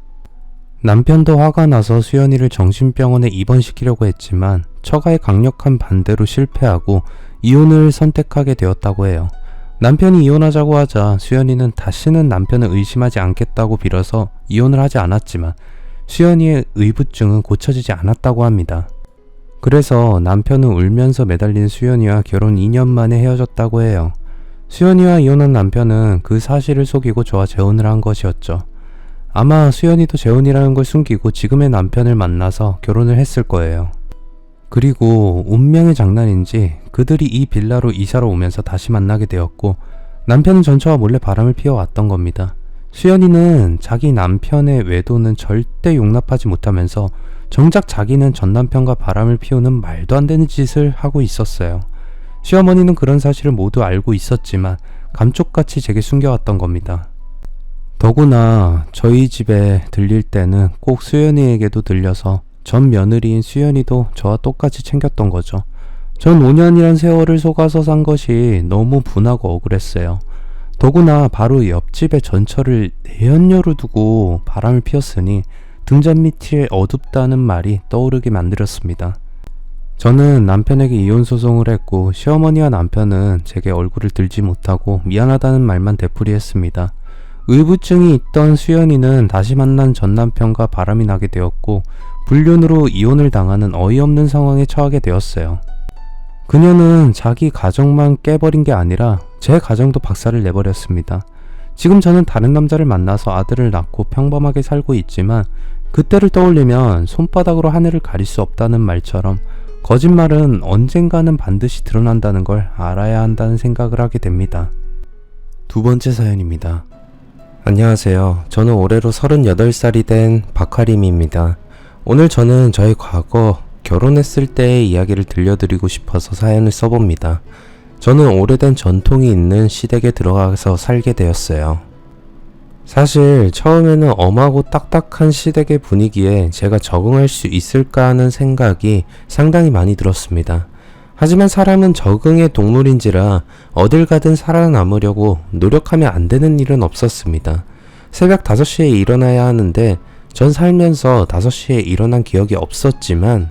남편도 화가 나서 수연이를 정신병원에 입원시키려고 했지만 처가의 강력한 반대로 실패하고 이혼을 선택하게 되었다고 해요. 남편이 이혼하자고 하자 수연이는 다시는 남편을 의심하지 않겠다고 빌어서 이혼을 하지 않았지만 수연이의 의부증은 고쳐지지 않았다고 합니다. 그래서 남편은 울면서 매달린 수연이와 결혼 2년 만에 헤어졌다고 해요. 수연이와 이혼한 남편은 그 사실을 속이고 저와 재혼을 한 것이었죠. 아마 수연이도 재혼이라는 걸 숨기고 지금의 남편을 만나서 결혼을 했을 거예요. 그리고 운명의 장난인지 그들이 이 빌라로 이사로 오면서 다시 만나게 되었고 남편은 전처와 몰래 바람을 피워왔던 겁니다. 수연이는 자기 남편의 외도는 절대 용납하지 못하면서 정작 자기는 전 남편과 바람을 피우는 말도 안 되는 짓을 하고 있었어요. 시어머니는 그런 사실을 모두 알고 있었지만 감쪽같이 제게 숨겨왔던 겁니다. 더구나 저희 집에 들릴 때는 꼭 수연이에게도 들려서 전 며느리인 수연이도 저와 똑같이 챙겼던 거죠. 전 5년이란 세월을 속아서 산 것이 너무 분하고 억울했어요. 더구나 바로 옆집에 전처를 내연녀로 두고 바람을 피웠으니 등잔 밑이 어둡다는 말이 떠오르게 만들었습니다. 저는 남편에게 이혼 소송을 했고 시어머니와 남편은 제게 얼굴을 들지 못하고 미안하다는 말만 되풀이했습니다. 의부증이 있던 수연이는 다시 만난 전 남편과 바람이 나게 되었고 불륜으로 이혼을 당하는 어이없는 상황에 처하게 되었어요. 그녀는 자기 가정만 깨버린 게 아니라 제 가정도 박살을 내버렸습니다. 지금 저는 다른 남자를 만나서 아들을 낳고 평범하게 살고 있지만 그때를 떠올리면 손바닥으로 하늘을 가릴 수 없다는 말처럼 거짓말은 언젠가는 반드시 드러난다는 걸 알아야 한다는 생각을 하게 됩니다. 두 번째 사연입니다. 안녕하세요. 저는 올해로 38살이 된 박하림입니다. 오늘 저는 저의 과거 결혼했을 때의 이야기를 들려드리고 싶어서 사연을 써봅니다. 저는 오래된 전통이 있는 시댁에 들어가서 살게 되었어요. 사실 처음에는 엄하고 딱딱한 시댁의 분위기에 제가 적응할 수 있을까 하는 생각이 상당히 많이 들었습니다. 하지만 사람은 적응의 동물인지라 어딜 가든 살아남으려고 노력하면 안 되는 일은 없었습니다. 새벽 5시에 일어나야 하는데 전 살면서 5시에 일어난 기억이 없었지만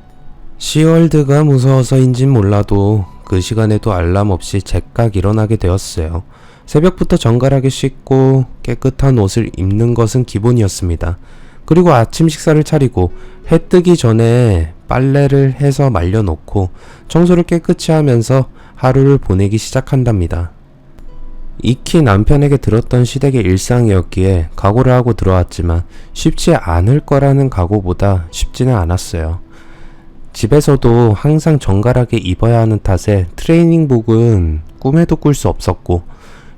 시월드가 무서워서인진 몰라도 그 시간에도 알람 없이 제깍 일어나게 되었어요. 새벽부터 정갈하게 씻고 깨끗한 옷을 입는 것은 기본이었습니다. 그리고 아침 식사를 차리고 해 뜨기 전에 빨래를 해서 말려놓고 청소를 깨끗이 하면서 하루를 보내기 시작한답니다. 익히 남편에게 들었던 시댁의 일상이었기에 각오를 하고 들어왔지만 쉽지 않을 거라는 각오보다 쉽지는 않았어요. 집에서도 항상 정갈하게 입어야 하는 탓에 트레이닝복은 꿈에도 꿀 수 없었고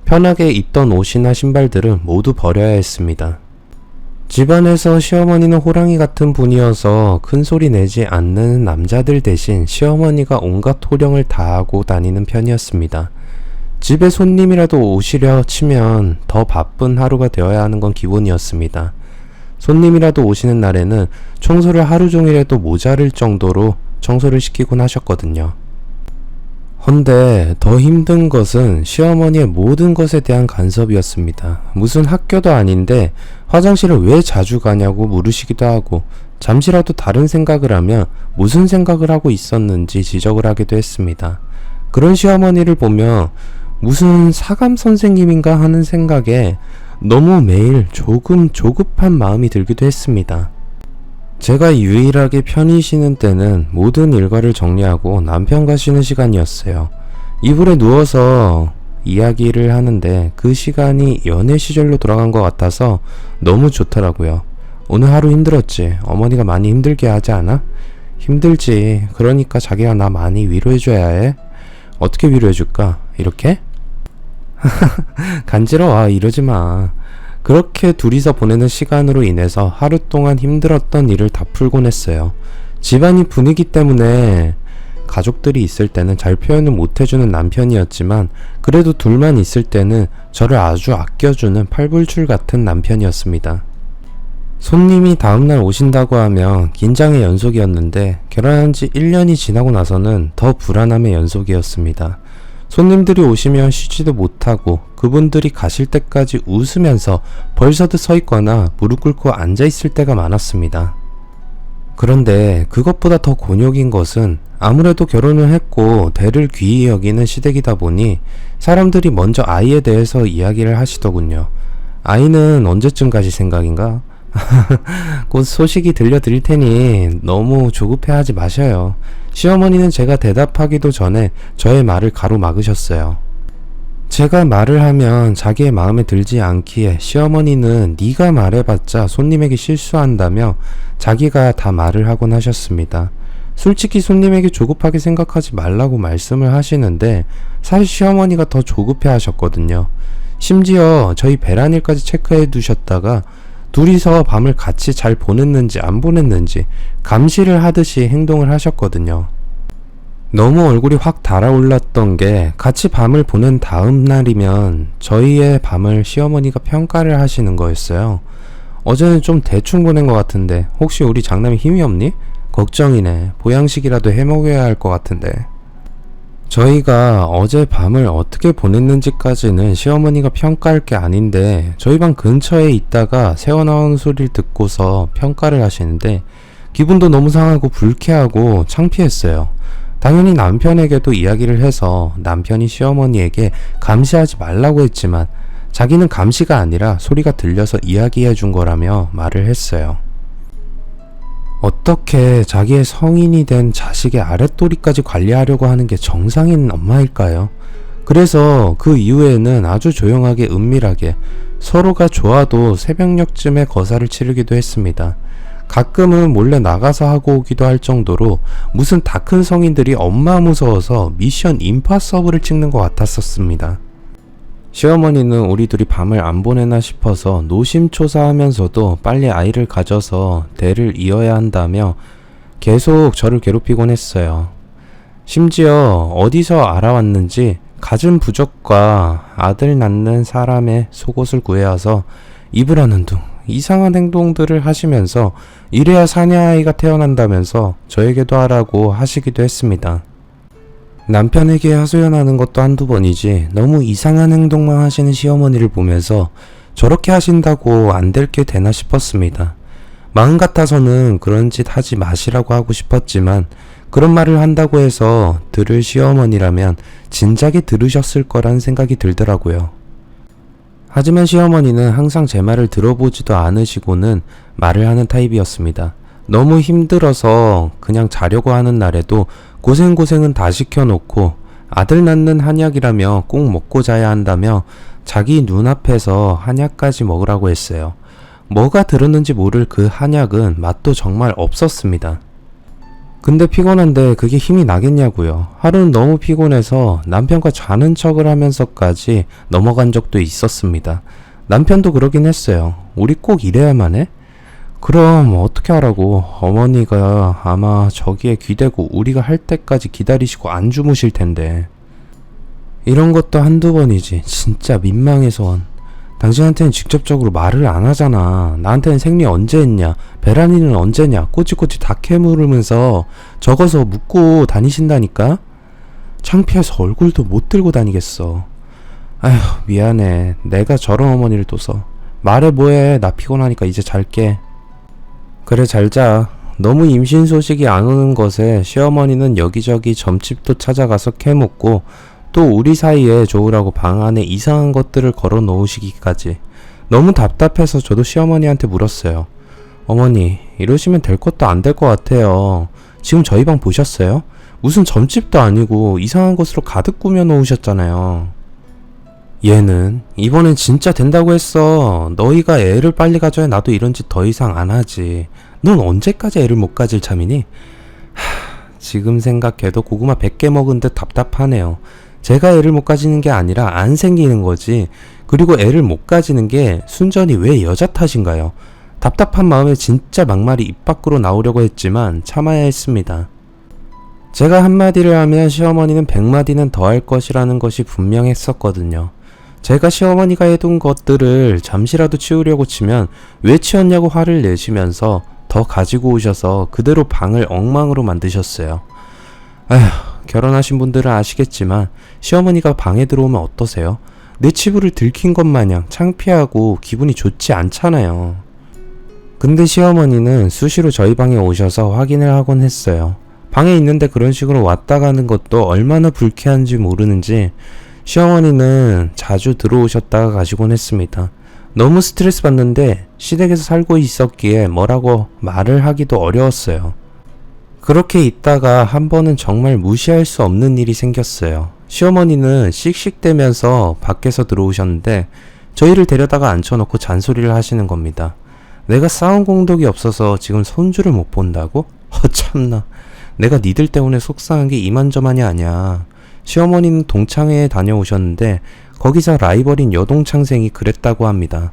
편하게 입던 옷이나 신발들은 모두 버려야 했습니다. 집안에서 시어머니는 호랑이 같은 분이어서 큰 소리 내지 않는 남자들 대신 시어머니가 온갖 호령을 다하고 다니는 편이었습니다. 집에 손님이라도 오시려 치면 더 바쁜 하루가 되어야 하는 건 기본이었습니다. 손님이라도 오시는 날에는 청소를 하루 종일 해도 모자랄 정도로 청소를 시키곤 하셨거든요. 헌데 더 힘든 것은 시어머니의 모든 것에 대한 간섭이었습니다. 무슨 학교도 아닌데 화장실을 왜 자주 가냐고 물으시기도 하고 잠시라도 다른 생각을 하면 무슨 생각을 하고 있었는지 지적을 하기도 했습니다. 그런 시어머니를 보며 무슨 사감 선생님인가 하는 생각에 너무 매일 조금 조급한 마음이 들기도 했습니다. 제가 유일하게 편히 쉬는 때는 모든 일과를 정리하고 남편과 쉬는 시간이었어요. 이불에 누워서 이야기를 하는데 그 시간이 연애 시절로 돌아간 것 같아서 너무 좋더라고요. 오늘 하루 힘들었지? 어머니가 많이 힘들게 하지 않아? 힘들지. 그러니까 자기가 나 많이 위로해줘야 해. 어떻게 위로해줄까? 이렇게? 간지러워. 이러지 마. 그렇게 둘이서 보내는 시간으로 인해서 하루 동안 힘들었던 일을 다 풀곤 했어요. 집안이 분위기 때문에 가족들이 있을 때는 잘 표현을 못해주는 남편이었지만 그래도 둘만 있을 때는 저를 아주 아껴주는 팔불출 같은 남편이었습니다. 손님이 다음날 오신다고 하면 긴장의 연속이었는데 결혼한 지 1년이 지나고 나서는 더 불안함의 연속이었습니다. 손님들이 오시면 쉬지도 못하고 그분들이 가실 때까지 웃으면서 벌서듯 서 있거나 무릎 꿇고 앉아 있을 때가 많았습니다. 그런데 그것보다 더 곤욕인 것은 아무래도 결혼을 했고 대를 귀히 여기는 시댁이다 보니 사람들이 먼저 아이에 대해서 이야기를 하시더군요. 아이는 언제쯤 가실 생각인가? 곧 소식이 들려드릴 테니 너무 조급해하지 마셔요. 시어머니는 제가 대답하기도 전에 저의 말을 가로막으셨어요. 제가 말을 하면 자기의 마음에 들지 않기에 시어머니는 네가 말해봤자 손님에게 실수한다며 자기가 다 말을 하곤 하셨습니다. 솔직히 손님에게 조급하게 생각하지 말라고 말씀을 하시는데 사실 시어머니가 더 조급해 하셨거든요. 심지어 저희 배란일까지 체크해 두셨다가 둘이서 밤을 같이 잘 보냈는지 안 보냈는지 감시를 하듯이 행동을 하셨거든요. 너무 얼굴이 확 달아올랐던 게 같이 밤을 보낸 다음 날이면 저희의 밤을 시어머니가 평가를 하시는 거였어요. 어제는 좀 대충 보낸 것 같은데 혹시 우리 장남이 힘이 없니? 걱정이네. 보양식이라도 해먹여야 할 것 같은데. 저희가 어제 밤을 어떻게 보냈는지까지는 시어머니가 평가할 게 아닌데 저희 방 근처에 있다가 새어나오는 소리를 듣고서 평가를 하시는데 기분도 너무 상하고 불쾌하고 창피했어요. 당연히 남편에게도 이야기를 해서 남편이 시어머니에게 감시하지 말라고 했지만 자기는 감시가 아니라 소리가 들려서 이야기해 준 거라며 말을 했어요. 어떻게 자기의 성인이 된 자식의 아랫도리까지 관리하려고 하는 게 정상인 엄마일까요? 그래서 그 이후에는 아주 조용하게 은밀하게 서로가 좋아도 새벽녘쯤에 거사를 치르기도 했습니다. 가끔은 몰래 나가서 하고 오기도 할 정도로 무슨 다 큰 성인들이 엄마 무서워서 미션 임파서블을 찍는 것 같았었습니다. 시어머니는 우리 둘이 밤을 안 보내나 싶어서 노심초사하면서도 빨리 아이를 가져서 대를 이어야 한다며 계속 저를 괴롭히곤 했어요. 심지어 어디서 알아왔는지 갖은 부적과 아들 낳는 사람의 속옷을 구해와서 입으라는 둥 이상한 행동들을 하시면서 이래야 사내아이가 태어난다면서 저에게도 하라고 하시기도 했습니다. 남편에게 하소연하는 것도 한두 번이지 너무 이상한 행동만 하시는 시어머니를 보면서 저렇게 하신다고 안 될 게 되나 싶었습니다. 마음 같아서는 그런 짓 하지 마시라고 하고 싶었지만 그런 말을 한다고 해서 들을 시어머니라면 진작에 들으셨을 거란 생각이 들더라고요. 하지만 시어머니는 항상 제 말을 들어보지도 않으시고는 말을 하는 타입이었습니다. 너무 힘들어서 그냥 자려고 하는 날에도 고생은 다 시켜놓고 아들 낳는 한약이라며 꼭 먹고 자야 한다며 자기 눈앞에서 한약까지 먹으라고 했어요. 뭐가 들었는지 모를 그 한약은 맛도 정말 없었습니다. 근데 피곤한데 그게 힘이 나겠냐고요. 하루는 너무 피곤해서 남편과 자는 척을 하면서까지 넘어간 적도 있었습니다. 남편도 그러긴 했어요. 우리 꼭 이래야만 해? 그럼 어떻게 하라고. 어머니가 아마 저기에 귀대고 우리가 할 때까지 기다리시고 안 주무실 텐데. 이런 것도 한두 번이지. 진짜 민망해서. 당신한테는 직접적으로 말을 안 하잖아. 나한테는 생리 언제 했냐, 배란이는 언제냐, 꼬치꼬치 다 캐물으면서 적어서 묻고 다니신다니까? 창피해서 얼굴도 못 들고 다니겠어. 아휴, 미안해. 내가 저런 어머니를 둬서. 말해 뭐해. 나 피곤하니까 이제 잘게. 그래, 잘 자. 너무 임신 소식이 안 오는 것에 시어머니는 여기저기 점집도 찾아가서 캐묻고 또 우리 사이에 좋으라고 방 안에 이상한 것들을 걸어 놓으시기까지. 너무 답답해서 저도 시어머니한테 물었어요. 어머니, 이러시면 될 것도 안 될 것 같아요. 지금 저희 방 보셨어요? 무슨 점집도 아니고 이상한 것으로 가득 꾸며 놓으셨잖아요. 얘는 이번엔 진짜 된다고 했어. 너희가 애를 빨리 가져야 나도 이런 짓 더 이상 안 하지. 넌 언제까지 애를 못 가질 참이니? 지금 생각해도 고구마 100개 먹은 듯 답답하네요. 제가 애를 못 가지는 게 아니라 안 생기는 거지. 그리고 애를 못 가지는 게 순전히 왜 여자 탓인가요? 답답한 마음에 진짜 막말이 입 밖으로 나오려고 했지만 참아야 했습니다. 제가 한마디를 하면 시어머니는 100마디는 더 할 것이라는 것이 분명했었거든요. 제가 시어머니가 해둔 것들을 잠시라도 치우려고 치면 왜 치웠냐고 화를 내시면서 더 가지고 오셔서 그대로 방을 엉망으로 만드셨어요. 아휴, 결혼하신 분들은 아시겠지만 시어머니가 방에 들어오면 어떠세요? 내 치부를 들킨 것 마냥 창피하고 기분이 좋지 않잖아요. 근데 시어머니는 수시로 저희 방에 오셔서 확인을 하곤 했어요. 방에 있는데 그런 식으로 왔다 가는 것도 얼마나 불쾌한지 모르는지 시어머니는 자주 들어오셨다가 가시곤 했습니다. 너무 스트레스 받는데 시댁에서 살고 있었기에 뭐라고 말을 하기도 어려웠어요. 그렇게 있다가 한 번은 정말 무시할 수 없는 일이 생겼어요. 시어머니는 씩씩대면서 밖에서 들어오셨는데 저희를 데려다가 앉혀놓고 잔소리를 하시는 겁니다. 내가 싸운 공덕이 없어서 지금 손주를 못 본다고? 참나. 내가 니들 때문에 속상한 게 이만저만이 아니야. 시어머니는 동창회에 다녀오셨는데 거기서 라이벌인 여동창생이 그랬다고 합니다.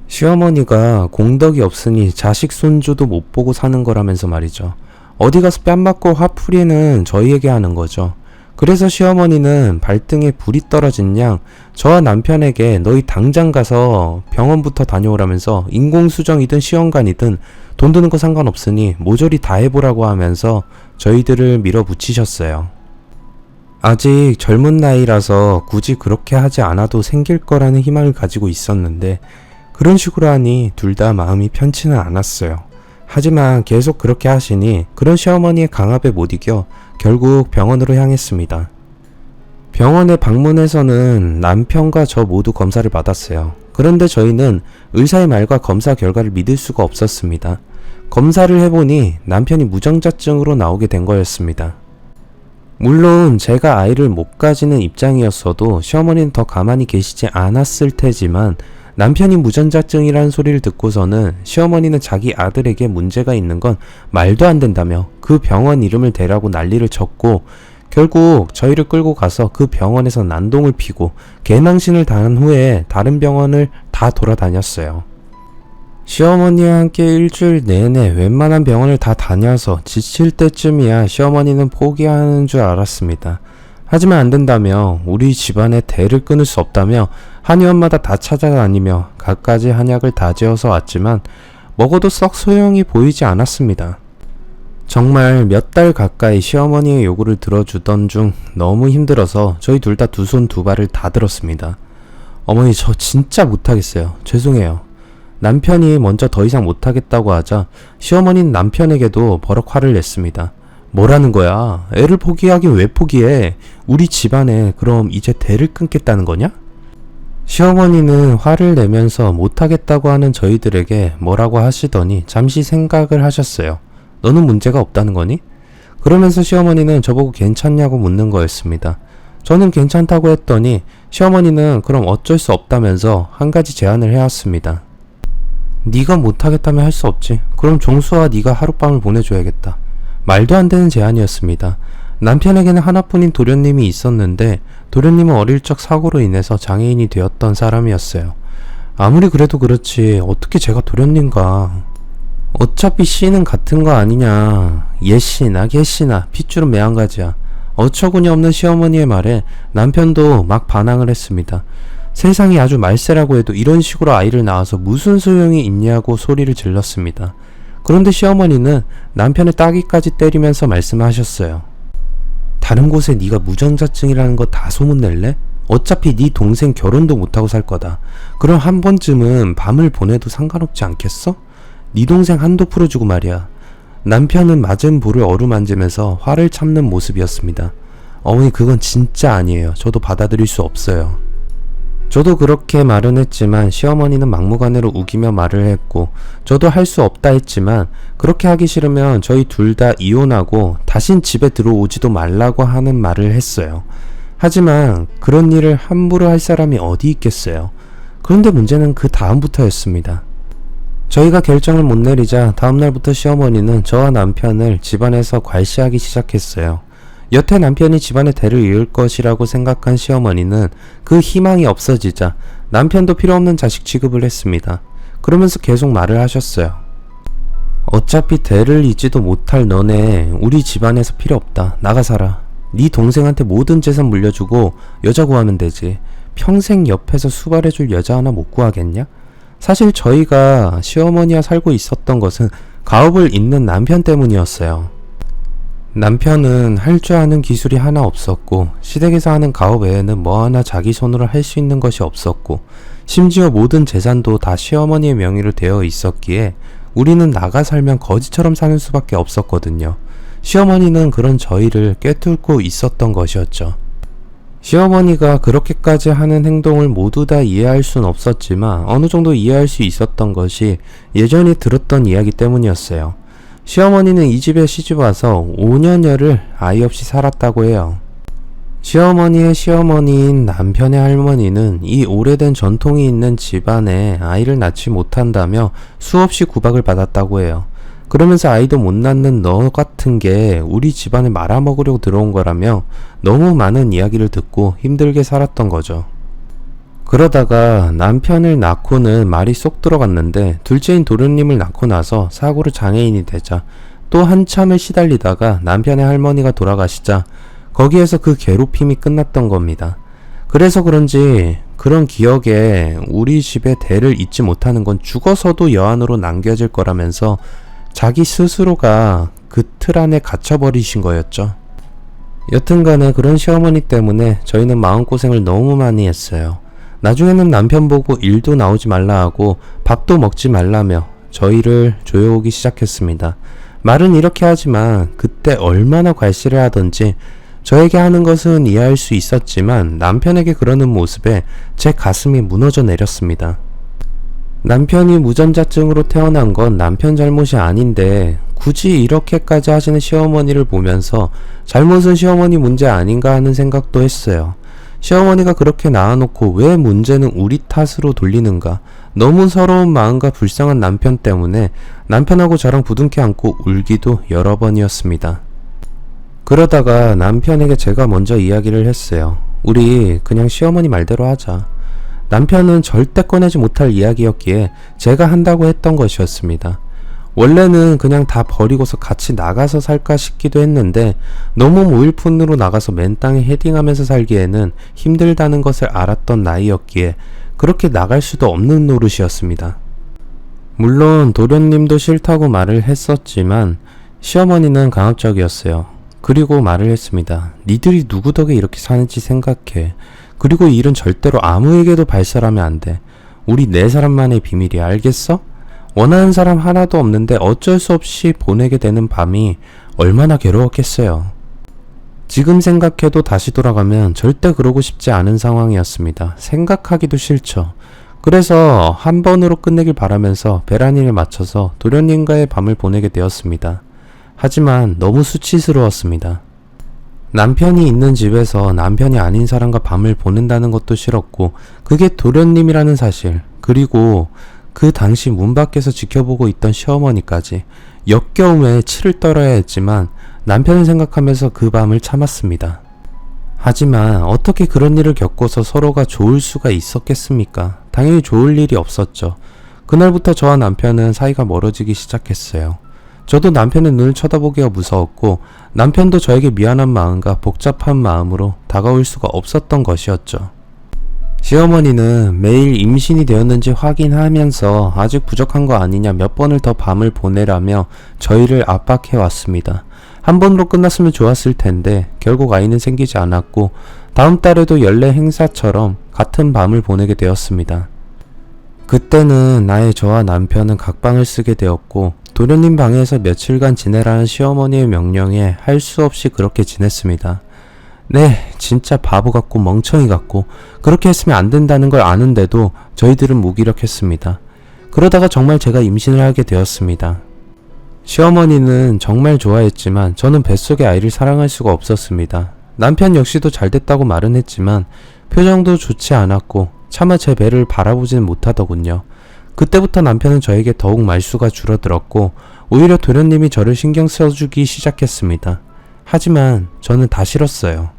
시어머니가 공덕이 없으니 자식 손주도 못 보고 사는 거라면서 말이죠. 어디 가서 뺨 맞고 화풀이는 저희에게 하는 거죠. 그래서 시어머니는 발등에 불이 떨어진 양 저와 남편에게 너희 당장 가서 병원부터 다녀오라면서 인공수정이든 시험관이든 돈 드는 거 상관없으니 모조리 다 해보라고 하면서 저희들을 밀어붙이셨어요. 아직 젊은 나이라서 굳이 그렇게 하지 않아도 생길 거라는 희망을 가지고 있었는데 그런 식으로 하니 둘 다 마음이 편치는 않았어요. 하지만 계속 그렇게 하시니 그런 시어머니의 강압에 못 이겨 결국 병원으로 향했습니다. 병원에 방문해서는 남편과 저 모두 검사를 받았어요. 그런데 저희는 의사의 말과 검사 결과를 믿을 수가 없었습니다. 검사를 해보니 남편이 무정자증으로 나오게 된 거였습니다. 물론 제가 아이를 못 가지는 입장이었어도 시어머니는 더 가만히 계시지 않았을 테지만 남편이 무전자증이라는 소리를 듣고서는 시어머니는 자기 아들에게 문제가 있는 건 말도 안 된다며 그 병원 이름을 대라고 난리를 쳤고 결국 저희를 끌고 가서 그 병원에서 난동을 피고 개망신을 당한 후에 다른 병원을 다 돌아다녔어요. 시어머니와 함께 일주일 내내 웬만한 병원을 다 다녀서 지칠 때쯤이야 시어머니는 포기하는 줄 알았습니다. 하지만 안 된다며 우리 집안의 대를 끊을 수 없다며 한의원마다 다 찾아다니며 갖가지 한약을 다 지어서 왔지만 먹어도 썩 소용이 보이지 않았습니다. 정말 몇 달 가까이 시어머니의 요구를 들어주던 중 너무 힘들어서 저희 둘 다 두 손 두 발을 다 들었습니다. 어머니, 저 진짜 못하겠어요. 죄송해요. 남편이 먼저 더 이상 못하겠다고 하자 시어머니는 남편에게도 버럭 화를 냈습니다. 뭐라는 거야? 애를 포기하긴 왜 포기해? 우리 집안에 그럼 이제 대를 끊겠다는 거냐? 시어머니는 화를 내면서 못하겠다고 하는 저희들에게 뭐라고 하시더니 잠시 생각을 하셨어요. 너는 문제가 없다는 거니? 그러면서 시어머니는 저보고 괜찮냐고 묻는 거였습니다. 저는 괜찮다고 했더니 시어머니는 그럼 어쩔 수 없다면서 한 가지 제안을 해왔습니다. 네가 못하겠다면 할 수 없지. 그럼 종수와 네가 하룻밤을 보내줘야겠다. 말도 안 되는 제안이었습니다. 남편에게는 하나뿐인 도련님이 있었는데 도련님은 어릴 적 사고로 인해서 장애인이 되었던 사람이었어요. 아무리 그래도 그렇지 어떻게 제가 도련님과. 어차피 씨는 같은 거 아니냐. 예씨나 개씨나 핏줄은 매한가지야. 어처구니 없는 시어머니의 말에 남편도 막 반항을 했습니다. 세상이 아주 말세라고 해도 이런 식으로 아이를 낳아서 무슨 소용이 있냐고 소리를 질렀습니다. 그런데 시어머니는 남편의 따귀까지 때리면서 말씀하셨어요. 다른 곳에 네가 무전자증이라는 거 다 소문낼래? 어차피 네 동생 결혼도 못하고 살 거다. 그럼 한 번쯤은 밤을 보내도 상관없지 않겠어? 네 동생 한도 풀어주고 말이야. 남편은 맞은 볼을 어루만지면서 화를 참는 모습이었습니다. 어머니, 그건 진짜 아니에요. 저도 받아들일 수 없어요. 저도 그렇게 말은 했지만 시어머니는 막무가내로 우기며 말을 했고 저도 할 수 없다 했지만 그렇게 하기 싫으면 저희 둘 다 이혼하고 다신 집에 들어오지도 말라고 하는 말을 했어요. 하지만 그런 일을 함부로 할 사람이 어디 있겠어요. 그런데 문제는 그 다음부터였습니다. 저희가 결정을 못 내리자 다음날부터 시어머니는 저와 남편을 집안에서 괄시하기 시작했어요. 여태 남편이 집안의 대를 이을 것이라고 생각한 시어머니는 그 희망이 없어지자 남편도 필요없는 자식 취급을 했습니다. 그러면서 계속 말을 하셨어요. 어차피 대를 잇지도 못할 너네 우리 집안에서 필요 없다. 나가 살아. 네 동생한테 모든 재산 물려주고 여자 구하면 되지. 평생 옆에서 수발해줄 여자 하나 못 구하겠냐? 사실 저희가 시어머니와 살고 있었던 것은 가업을 잇는 남편 때문이었어요. 남편은 할 줄 아는 기술이 하나 없었고 시댁에서 하는 가업 외에는 뭐 하나 자기 손으로 할 수 있는 것이 없었고 심지어 모든 재산도 다 시어머니의 명의로 되어 있었기에 우리는 나가 살면 거지처럼 사는 수밖에 없었거든요. 시어머니는 그런 저희를 꿰뚫고 있었던 것이었죠. 시어머니가 그렇게까지 하는 행동을 모두 다 이해할 순 없었지만 어느 정도 이해할 수 있었던 것이 예전에 들었던 이야기 때문이었어요. 시어머니는 이 집에 시집와서 5년여를 아이 없이 살았다고 해요. 시어머니의 시어머니인 남편의 할머니는 이 오래된 전통이 있는 집안에 아이를 낳지 못한다며 수없이 구박을 받았다고 해요. 그러면서 아이도 못 낳는 너 같은 게 우리 집안을 말아먹으려고 들어온 거라며 너무 많은 이야기를 듣고 힘들게 살았던 거죠. 그러다가 남편을 낳고는 말이 쏙 들어갔는데 둘째인 도련님을 낳고 나서 사고로 장애인이 되자 또 한참을 시달리다가 남편의 할머니가 돌아가시자 거기에서 그 괴롭힘이 끝났던 겁니다. 그래서 그런지 그런 기억에 우리 집의 대를 잊지 못하는 건 죽어서도 여한으로 남겨질 거라면서 자기 스스로가 그 틀 안에 갇혀버리신 거였죠. 여튼간에 그런 시어머니 때문에 저희는 마음고생을 너무 많이 했어요. 나중에는 남편 보고 일도 나오지 말라 하고 밥도 먹지 말라며 저희를 조여오기 시작했습니다. 말은 이렇게 하지만 그때 얼마나 괄시를 하던지 저에게 하는 것은 이해할 수 있었지만 남편에게 그러는 모습에 제 가슴이 무너져 내렸습니다. 남편이 무전자증으로 태어난 건 남편 잘못이 아닌데 굳이 이렇게까지 하시는 시어머니를 보면서 잘못은 시어머니 문제 아닌가 하는 생각도 했어요. 시어머니가 그렇게 낳아놓고 왜 문제는 우리 탓으로 돌리는가. 너무 서러운 마음과 불쌍한 남편 때문에 남편하고 저랑 부둥켜 안고 울기도 여러 번이었습니다. 그러다가 남편에게 제가 먼저 이야기를 했어요. 우리 그냥 시어머니 말대로 하자. 남편은 절대 꺼내지 못할 이야기였기에 제가 한다고 했던 것이었습니다. 원래는 그냥 다 버리고서 같이 나가서 살까 싶기도 했는데 너무 무일푼으로 나가서 맨 땅에 헤딩하면서 살기에는 힘들다는 것을 알았던 나이였기에 그렇게 나갈 수도 없는 노릇이었습니다. 물론 도련님도 싫다고 말을 했었지만 시어머니는 강압적이었어요. 그리고 말을 했습니다. 니들이 누구 덕에 이렇게 사는지 생각해. 그리고 이 일은 절대로 아무에게도 발설하면 안 돼. 우리 네 사람만의 비밀이야. 알겠어? 원하는 사람 하나도 없는데 어쩔 수 없이 보내게 되는 밤이 얼마나 괴로웠겠어요. 지금 생각해도 다시 돌아가면 절대 그러고 싶지 않은 상황이었습니다. 생각하기도 싫죠. 그래서 한 번으로 끝내길 바라면서 베라니를 맞춰서 도련님과의 밤을 보내게 되었습니다. 하지만 너무 수치스러웠습니다. 남편이 있는 집에서 남편이 아닌 사람과 밤을 보낸다는 것도 싫었고 그게 도련님이라는 사실, 그리고 그 당시 문 밖에서 지켜보고 있던 시어머니까지 역겨움에 치를 떨어야 했지만 남편을 생각하면서 그 밤을 참았습니다. 하지만 어떻게 그런 일을 겪고서 서로가 좋을 수가 있었겠습니까? 당연히 좋을 일이 없었죠. 그날부터 저와 남편은 사이가 멀어지기 시작했어요. 저도 남편의 눈을 쳐다보기가 무서웠고 남편도 저에게 미안한 마음과 복잡한 마음으로 다가올 수가 없었던 것이었죠. 시어머니는 매일 임신이 되었는지 확인하면서 아직 부족한 거 아니냐 몇 번을 더 밤을 보내라며 저희를 압박해 왔습니다. 한 번으로 끝났으면 좋았을 텐데 결국 아이는 생기지 않았고 다음 달에도 연례 행사처럼 같은 밤을 보내게 되었습니다. 그때는 아예 저와 남편은 각방을 쓰게 되었고 도련님 방에서 며칠간 지내라는 시어머니의 명령에 할 수 없이 그렇게 지냈습니다. 네, 진짜 바보 같고 멍청이 같고 그렇게 했으면 안 된다는 걸 아는데도 저희들은 무기력했습니다. 그러다가 정말 제가 임신을 하게 되었습니다. 시어머니는 정말 좋아했지만 저는 뱃속의 아이를 사랑할 수가 없었습니다. 남편 역시도 잘 됐다고 말은 했지만 표정도 좋지 않았고 차마 제 배를 바라보지는 못하더군요. 그때부터 남편은 저에게 더욱 말수가 줄어들었고 오히려 도련님이 저를 신경 써주기 시작했습니다. 하지만 저는 다 싫었어요.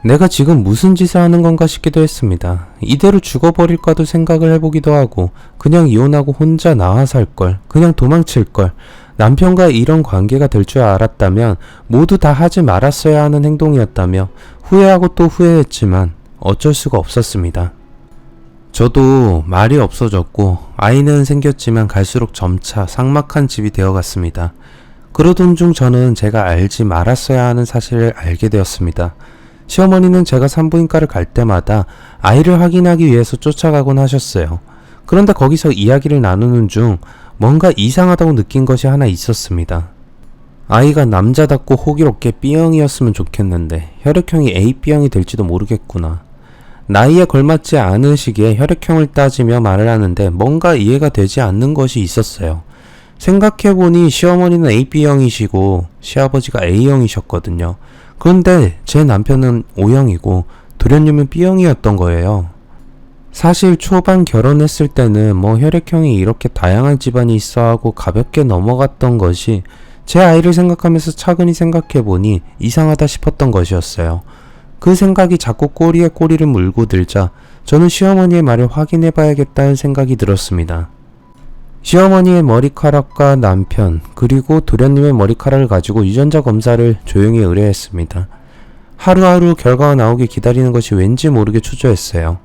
내가 지금 무슨 짓을 하는 건가 싶기도 했습니다. 이대로 죽어버릴까도 생각을 해보기도 하고 그냥 이혼하고 혼자 나와 살걸, 그냥 도망칠걸, 남편과 이런 관계가 될 줄 알았다면 모두 다 하지 말았어야 하는 행동이었다며 후회하고 또 후회했지만 어쩔 수가 없었습니다. 저도 말이 없어졌고 아이는 생겼지만 갈수록 점차 삭막한 집이 되어갔습니다. 그러던 중 저는 제가 알지 말았어야 하는 사실을 알게 되었습니다. 시어머니는 제가 산부인과를 갈 때마다 아이를 확인하기 위해서 쫓아가곤 하셨어요. 그런데 거기서 이야기를 나누는 중 뭔가 이상하다고 느낀 것이 하나 있었습니다. 아이가 남자답고 호기롭게 B형이었으면 좋겠는데 혈액형이 AB형이 될지도 모르겠구나. 나이에 걸맞지 않은 시기에 혈액형을 따지며 말을 하는데 뭔가 이해가 되지 않는 것이 있었어요. 생각해보니 시어머니는 AB형이시고 시아버지가 A형이셨거든요. 그런데 제 남편은 O형이고 도련님은 B형이었던 거예요. 사실 초반 결혼했을 때는 뭐 혈액형이 이렇게 다양한 집안이 있어 하고 가볍게 넘어갔던 것이 제 아이를 생각하면서 차근히 생각해보니 이상하다 싶었던 것이었어요. 그 생각이 자꾸 꼬리에 꼬리를 물고 들자 저는 시어머니의 말을 확인해봐야겠다는 생각이 들었습니다. 시어머니의 머리카락과 남편 그리고 도련님의 머리카락을 가지고 유전자 검사를 조용히 의뢰했습니다. 하루하루 결과가 나오길 기다리는 것이 왠지 모르게 초조했어요.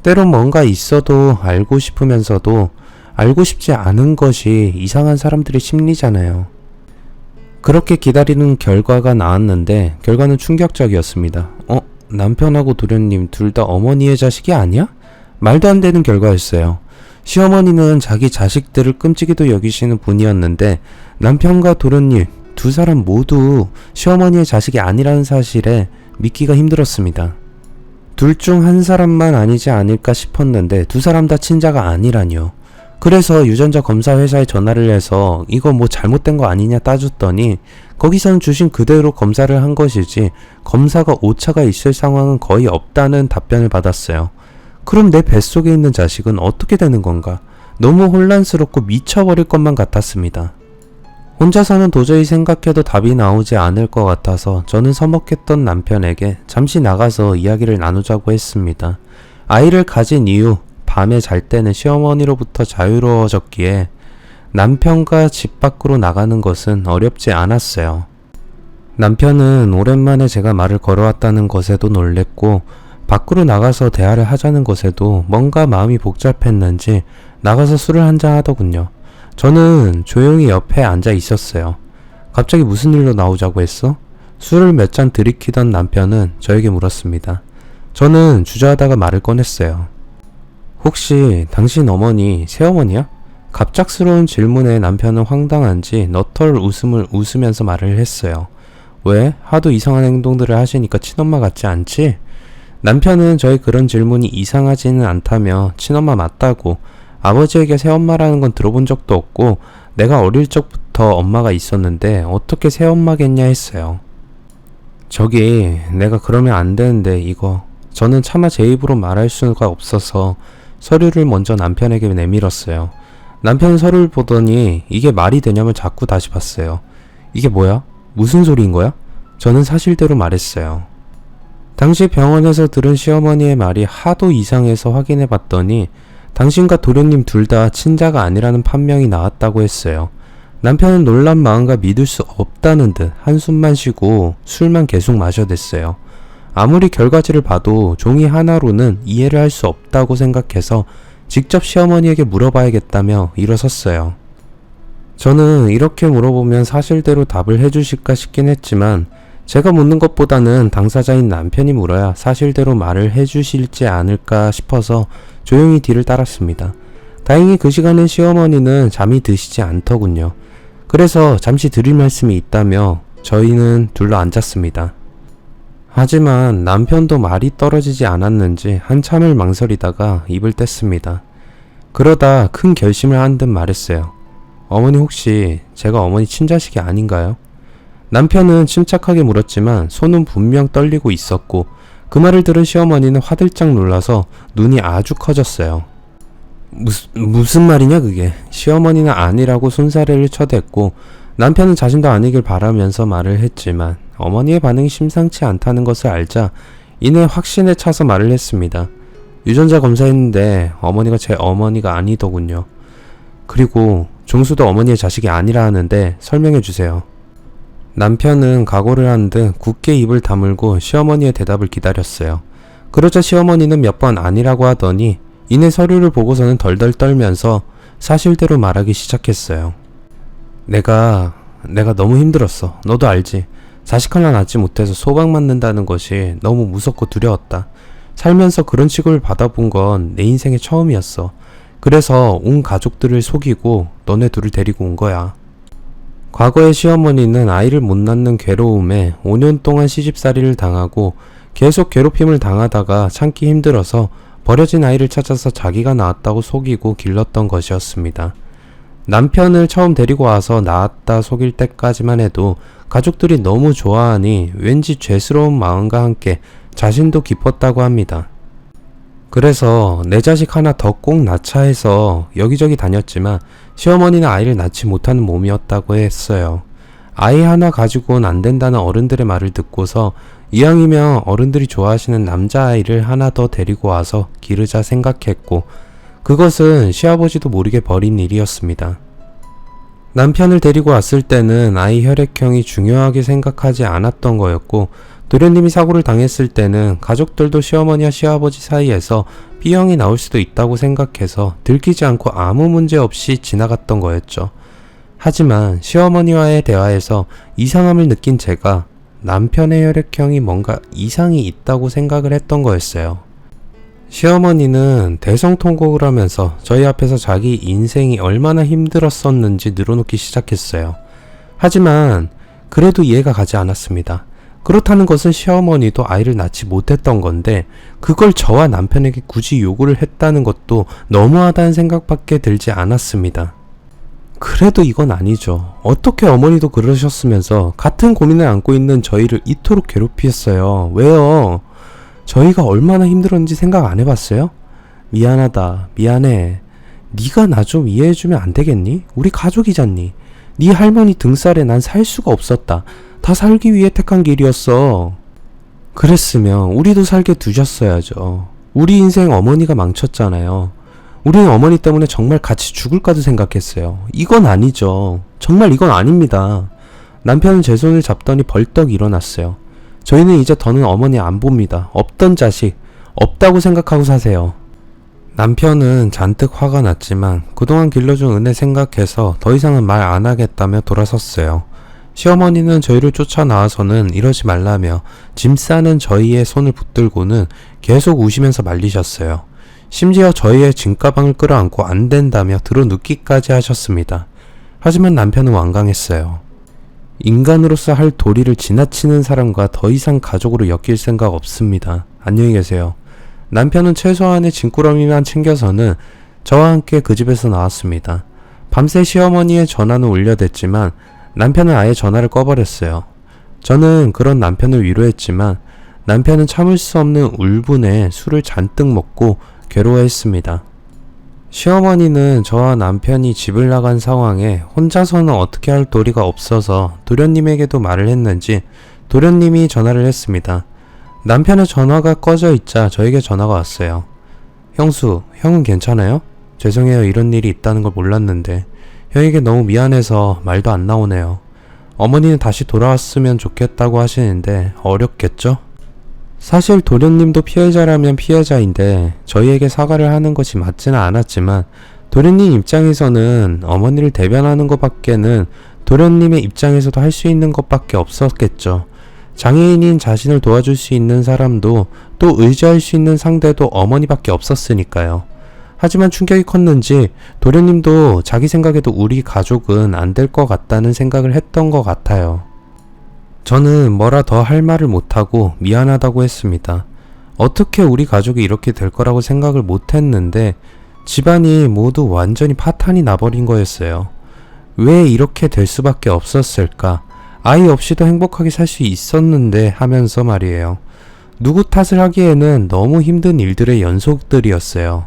때론 뭔가 있어도 알고 싶으면서도 알고 싶지 않은 것이 이상한 사람들의 심리잖아요. 그렇게 기다리는 결과가 나왔는데 결과는 충격적이었습니다. 남편하고 도련님 둘 다 어머니의 자식이 아니야? 말도 안 되는 결과였어요. 시어머니는 자기 자식들을 끔찍이도 여기시는 분이었는데 남편과 도련님 두 사람 모두 시어머니의 자식이 아니라는 사실에 믿기가 힘들었습니다. 둘 중 한 사람만 아니지 않을까 싶었는데 두 사람 다 친자가 아니라니요. 그래서 유전자 검사 회사에 전화를 해서 이거 뭐 잘못된 거 아니냐 따졌더니 거기선 주신 그대로 검사를 한 것이지 검사가 오차가 있을 상황은 거의 없다는 답변을 받았어요. 그럼 내 뱃속에 있는 자식은 어떻게 되는 건가? 너무 혼란스럽고 미쳐버릴 것만 같았습니다. 혼자서는 도저히 생각해도 답이 나오지 않을 것 같아서 저는 서먹했던 남편에게 잠시 나가서 이야기를 나누자고 했습니다. 아이를 가진 이후 밤에 잘 때는 시어머니로부터 자유로워졌기에 남편과 집 밖으로 나가는 것은 어렵지 않았어요. 남편은 오랜만에 제가 말을 걸어왔다는 것에도 놀랬고 밖으로 나가서 대화를 하자는 것에도 뭔가 마음이 복잡했는지 나가서 술을 한잔 하더군요. 저는 조용히 옆에 앉아 있었어요. 갑자기 무슨 일로 나오자고 했어? 술을 몇 잔 들이키던 남편은 저에게 물었습니다. 저는 주저하다가 말을 꺼냈어요. 혹시 당신 어머니 새어머니야? 갑작스러운 질문에 남편은 황당한지 너털 웃음을 웃으면서 말을 했어요. 왜? 하도 이상한 행동들을 하시니까 친엄마 같지 않지? 남편은 저의 그런 질문이 이상하지는 않다며 친엄마 맞다고, 아버지에게 새엄마라는 건 들어본 적도 없고 내가 어릴 적부터 엄마가 있었는데 어떻게 새엄마겠냐 했어요. 저기 내가 그러면 안 되는데 이거, 저는 차마 제 입으로 말할 수가 없어서 서류를 먼저 남편에게 내밀었어요. 남편은 서류를 보더니 이게 말이 되냐며 자꾸 다시 봤어요. 이게 뭐야? 무슨 소리인 거야? 저는 사실대로 말했어요. 당시 병원에서 들은 시어머니의 말이 하도 이상해서 확인해 봤더니 당신과 도련님 둘 다 친자가 아니라는 판명이 나왔다고 했어요. 남편은 놀란 마음과 믿을 수 없다는 듯 한숨만 쉬고 술만 계속 마셔댔어요. 아무리 결과지를 봐도 종이 하나로는 이해를 할 수 없다고 생각해서 직접 시어머니에게 물어봐야겠다며 일어섰어요. 저는 이렇게 물어보면 사실대로 답을 해주실까 싶긴 했지만 제가 묻는 것보다는 당사자인 남편이 물어야 사실대로 말을 해주실지 않을까 싶어서 조용히 뒤를 따랐습니다. 다행히 그 시간엔 시어머니는 잠이 드시지 않더군요. 그래서 잠시 드릴 말씀이 있다며 저희는 둘러 앉았습니다. 하지만 남편도 말이 떨어지지 않았는지 한참을 망설이다가 입을 뗐습니다. 그러다 큰 결심을 한 듯 말했어요. 어머니 혹시 제가 어머니 친자식이 아닌가요? 남편은 침착하게 물었지만 손은 분명 떨리고 있었고 그 말을 들은 시어머니는 화들짝 놀라서 눈이 아주 커졌어요. 무슨 말이냐 그게? 시어머니는 아니라고 손사래를 쳐댔고 남편은 자신도 아니길 바라면서 말을 했지만 어머니의 반응이 심상치 않다는 것을 알자 이내 확신에 차서 말을 했습니다. 유전자 검사했는데 어머니가 제 어머니가 아니더군요. 그리고 종수도 어머니의 자식이 아니라 하는데 설명해 주세요. 남편은 각오를 한 듯 굳게 입을 다물고 시어머니의 대답을 기다렸어요. 그러자 시어머니는 몇 번 아니라고 하더니 이내 서류를 보고서는 덜덜 떨면서 사실대로 말하기 시작했어요. 내가 너무 힘들었어. 너도 알지. 자식 하나 낳지 못해서 소방 맞는다는 것이 너무 무섭고 두려웠다. 살면서 그런 취급을 받아본 건 내 인생의 처음이었어. 그래서 온 가족들을 속이고 너네 둘을 데리고 온 거야. 과거의 시어머니는 아이를 못 낳는 괴로움에 5년 동안 시집살이를 당하고 계속 괴롭힘을 당하다가 참기 힘들어서 버려진 아이를 찾아서 자기가 낳았다고 속이고 길렀던 것이었습니다. 남편을 처음 데리고 와서 낳았다 속일 때까지만 해도 가족들이 너무 좋아하니 왠지 죄스러운 마음과 함께 자신도 기뻤다고 합니다. 그래서 내 자식 하나 더 꼭 낳자 해서 여기저기 다녔지만 시어머니는 아이를 낳지 못하는 몸이었다고 했어요. 아이 하나 가지고는 안 된다는 어른들의 말을 듣고서 이왕이면 어른들이 좋아하시는 남자아이를 하나 더 데리고 와서 기르자 생각했고 그것은 시아버지도 모르게 벌인 일이었습니다. 남편을 데리고 왔을 때는 아이 혈액형이 중요하게 생각하지 않았던 거였고 도련님이 사고를 당했을 때는 가족들도 시어머니와 시아버지 사이에서 B형이 나올 수도 있다고 생각해서 들키지 않고 아무 문제 없이 지나갔던 거였죠. 하지만 시어머니와의 대화에서 이상함을 느낀 제가 남편의 혈액형이 뭔가 이상이 있다고 생각을 했던 거였어요. 시어머니는 대성통곡을 하면서 저희 앞에서 자기 인생이 얼마나 힘들었었는지 늘어놓기 시작했어요. 하지만 그래도 이해가 가지 않았습니다. 그렇다는 것은 시어머니도 아이를 낳지 못했던 건데 그걸 저와 남편에게 굳이 요구를 했다는 것도 너무하다는 생각밖에 들지 않았습니다. 그래도 이건 아니죠. 어떻게 어머니도 그러셨으면서 같은 고민을 안고 있는 저희를 이토록 괴롭히셨어요. 왜요? 저희가 얼마나 힘들었는지 생각 안 해봤어요? 미안하다. 미안해. 네가 나 좀 이해해주면 안 되겠니? 우리 가족이잖니. 네 할머니 등살에 난 살 수가 없었다. 다 살기 위해 택한 길이었어. 그랬으면 우리도 살게 두셨어야죠. 우리 인생 어머니가 망쳤잖아요. 우리는 어머니 때문에 정말 같이 죽을까도 생각했어요. 이건 아니죠. 정말 이건 아닙니다. 남편은 제 손을 잡더니 벌떡 일어났어요. 저희는 이제 더는 어머니 안 봅니다. 없던 자식, 없다고 생각하고 사세요. 남편은 잔뜩 화가 났지만 그동안 길러준 은혜 생각해서 더 이상은 말 안 하겠다며 돌아섰어요. 시어머니는 저희를 쫓아 나와서는 이러지 말라며 짐 싸는 저희의 손을 붙들고는 계속 우시면서 말리셨어요. 심지어 저희의 짐가방을 끌어안고 안 된다며 들어눕기까지 하셨습니다. 하지만 남편은 완강했어요. 인간으로서 할 도리를 지나치는 사람과 더 이상 가족으로 엮일 생각 없습니다. 안녕히 계세요. 남편은 최소한의 짐꾸러미만 챙겨서는 저와 함께 그 집에서 나왔습니다. 밤새 시어머니의 전화는 울려댔지만 남편은 아예 전화를 꺼버렸어요. 저는 그런 남편을 위로했지만 남편은 참을 수 없는 울분에 술을 잔뜩 먹고 괴로워했습니다. 시어머니는 저와 남편이 집을 나간 상황에 혼자서는 어떻게 할 도리가 없어서 도련님에게도 말을 했는지 도련님이 전화를 했습니다. 남편의 전화가 꺼져 있자 저에게 전화가 왔어요. 형수, 형은 괜찮아요? 죄송해요. 이런 일이 있다는 걸 몰랐는데 형에게 너무 미안해서 말도 안 나오네요. 어머니는 다시 돌아왔으면 좋겠다고 하시는데 어렵겠죠? 사실 도련님도 피해자라면 피해자인데 저희에게 사과를 하는 것이 맞지는 않았지만 도련님 입장에서는 어머니를 대변하는 것밖에는 도련님의 입장에서도 할 수 있는 것밖에 없었겠죠. 장애인인 자신을 도와줄 수 있는 사람도 또 의지할 수 있는 상대도 어머니밖에 없었으니까요. 하지만 충격이 컸는지 도련님도 자기 생각에도 우리 가족은 안 될 것 같다는 생각을 했던 것 같아요. 저는 뭐라 더 할 말을 못하고 미안하다고 했습니다. 어떻게 우리 가족이 이렇게 될 거라고 생각을 못했는데 집안이 모두 완전히 파탄이 나버린 거였어요. 왜 이렇게 될 수밖에 없었을까? 아이 없이도 행복하게 살 수 있었는데 하면서 말이에요. 누구 탓을 하기에는 너무 힘든 일들의 연속들이었어요.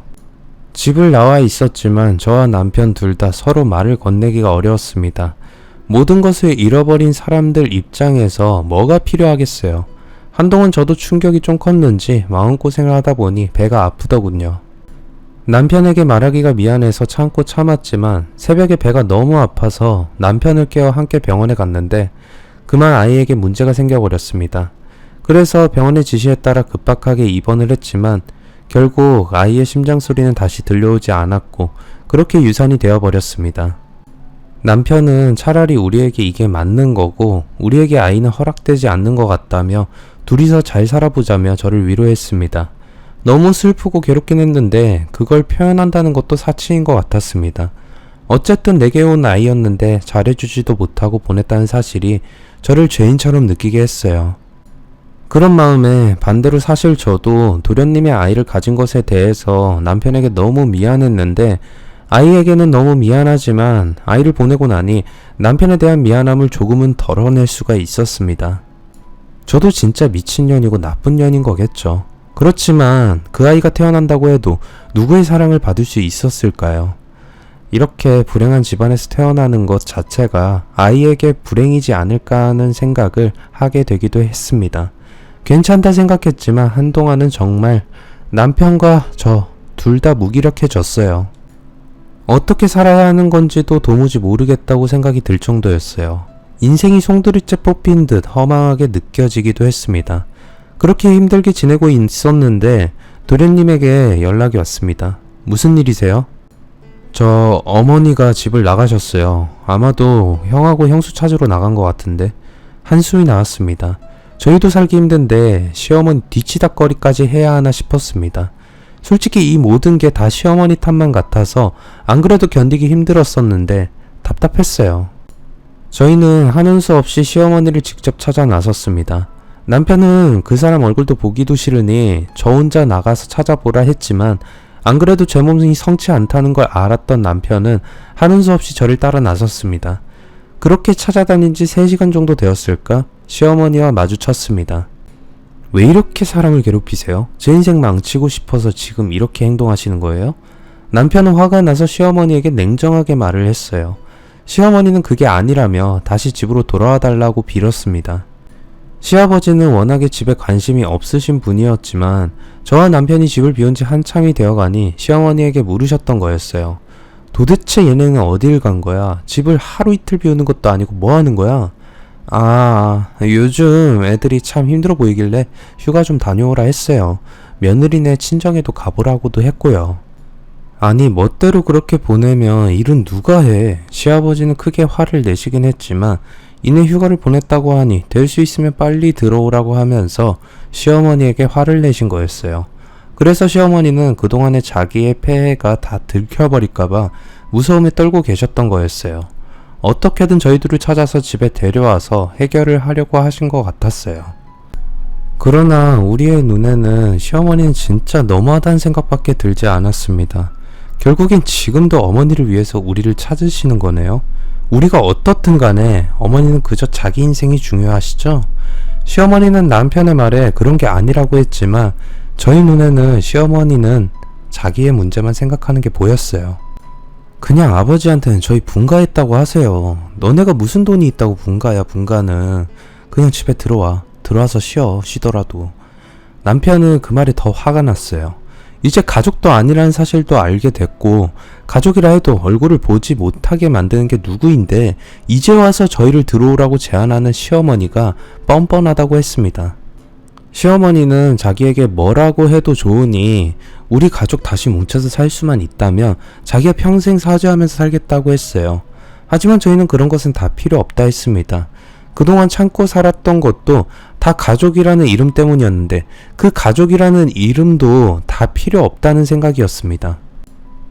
집을 나와 있었지만 저와 남편 둘 다 서로 말을 건네기가 어려웠습니다. 모든 것을 잃어버린 사람들 입장에서 뭐가 필요하겠어요. 한동안 저도 충격이 좀 컸는지 마음고생을 하다 보니 배가 아프더군요. 남편에게 말하기가 미안해서 참고 참았지만 새벽에 배가 너무 아파서 남편을 깨워 함께 병원에 갔는데 그만 아이에게 문제가 생겨버렸습니다. 그래서 병원의 지시에 따라 급박하게 입원을 했지만 결국 아이의 심장 소리는 다시 들려오지 않았고 그렇게 유산이 되어버렸습니다. 남편은 차라리 우리에게 이게 맞는 거고 우리에게 아이는 허락되지 않는 것 같다며 둘이서 잘 살아보자며 저를 위로했습니다. 너무 슬프고 괴롭긴 했는데 그걸 표현한다는 것도 사치인 것 같았습니다. 어쨌든 내게 온 아이였는데 잘해주지도 못하고 보냈다는 사실이 저를 죄인처럼 느끼게 했어요. 그런 마음에 반대로 사실 저도 도련님의 아이를 가진 것에 대해서 남편에게 너무 미안했는데 아이에게는 너무 미안하지만 아이를 보내고 나니 남편에 대한 미안함을 조금은 덜어낼 수가 있었습니다. 저도 진짜 미친년이고 나쁜 년인 거겠죠. 그렇지만 그 아이가 태어난다고 해도 누구의 사랑을 받을 수 있었을까요? 이렇게 불행한 집안에서 태어나는 것 자체가 아이에게 불행이지 않을까 하는 생각을 하게 되기도 했습니다. 괜찮다 생각했지만 한동안은 정말 남편과 저 둘 다 무기력해졌어요. 어떻게 살아야 하는 건지도 도무지 모르겠다고 생각이 들 정도였어요. 인생이 송두리째 뽑힌 듯 허망하게 느껴지기도 했습니다. 그렇게 힘들게 지내고 있었는데 도련님에게 연락이 왔습니다. 무슨 일이세요? 저 어머니가 집을 나가셨어요. 아마도 형하고 형수 찾으러 나간 것 같은데. 한숨이 나왔습니다. 저희도 살기 힘든데 시어머니 뒤치다꺼리까지 해야 하나 싶었습니다. 솔직히 이 모든 게 다 시어머니 탓만 같아서 안 그래도 견디기 힘들었었는데 답답했어요. 저희는 하는 수 없이 시어머니를 직접 찾아 나섰습니다. 남편은 그 사람 얼굴도 보기도 싫으니 저 혼자 나가서 찾아보라 했지만 안 그래도 제 몸이 성치 않다는 걸 알았던 남편은 하는 수 없이 저를 따라 나섰습니다. 그렇게 찾아다닌 지 3시간 정도 되었을까? 시어머니와 마주쳤습니다. 왜 이렇게 사람을 괴롭히세요? 제 인생 망치고 싶어서 지금 이렇게 행동하시는 거예요? 남편은 화가 나서 시어머니에게 냉정하게 말을 했어요. 시어머니는 그게 아니라며 다시 집으로 돌아와 달라고 빌었습니다. 시아버지는 워낙에 집에 관심이 없으신 분이었지만 저와 남편이 집을 비운 지 한참이 되어가니 시어머니에게 물으셨던 거였어요. 도대체 얘네는 어딜 간 거야? 집을 하루 이틀 비우는 것도 아니고 뭐 하는 거야? 요즘 애들이 참 힘들어 보이길래 휴가 좀 다녀오라 했어요. 며느리네 친정에도 가보라고도 했고요. 아니 멋대로 그렇게 보내면 일은 누가 해? 시아버지는 크게 화를 내시긴 했지만 이내 휴가를 보냈다고 하니 될 수 있으면 빨리 들어오라고 하면서 시어머니에게 화를 내신 거였어요. 그래서 시어머니는 그동안의 자기의 폐해가 다 들켜버릴까봐 무서움에 떨고 계셨던 거였어요. 어떻게든 저희들을 찾아서 집에 데려와서 해결을 하려고 하신 것 같았어요. 그러나 우리의 눈에는 시어머니는 진짜 너무하다는 생각밖에 들지 않았습니다. 결국엔 지금도 어머니를 위해서 우리를 찾으시는 거네요. 우리가 어떻든 간에 어머니는 그저 자기 인생이 중요하시죠? 시어머니는 남편의 말에 그런 게 아니라고 했지만 저희 눈에는 시어머니는 자기의 문제만 생각하는 게 보였어요. 그냥 아버지한테는 저희 분가했다고 하세요. 너네가 무슨 돈이 있다고 분가야. 분가는 그냥 집에 들어와서 쉬더라도. 남편은 그 말에 더 화가 났어요. 이제 가족도 아니라는 사실도 알게 됐고 가족이라 해도 얼굴을 보지 못하게 만드는 게 누구인데 이제 와서 저희를 들어오라고 제안하는 시어머니가 뻔뻔하다고 했습니다. 시어머니는 자기에게 뭐라고 해도 좋으니 우리 가족 다시 뭉쳐서 살 수만 있다면 자기가 평생 사죄하면서 살겠다고 했어요. 하지만 저희는 그런 것은 다 필요 없다 했습니다. 그동안 참고 살았던 것도 다 가족이라는 이름 때문이었는데 그 가족이라는 이름도 다 필요 없다는 생각이었습니다.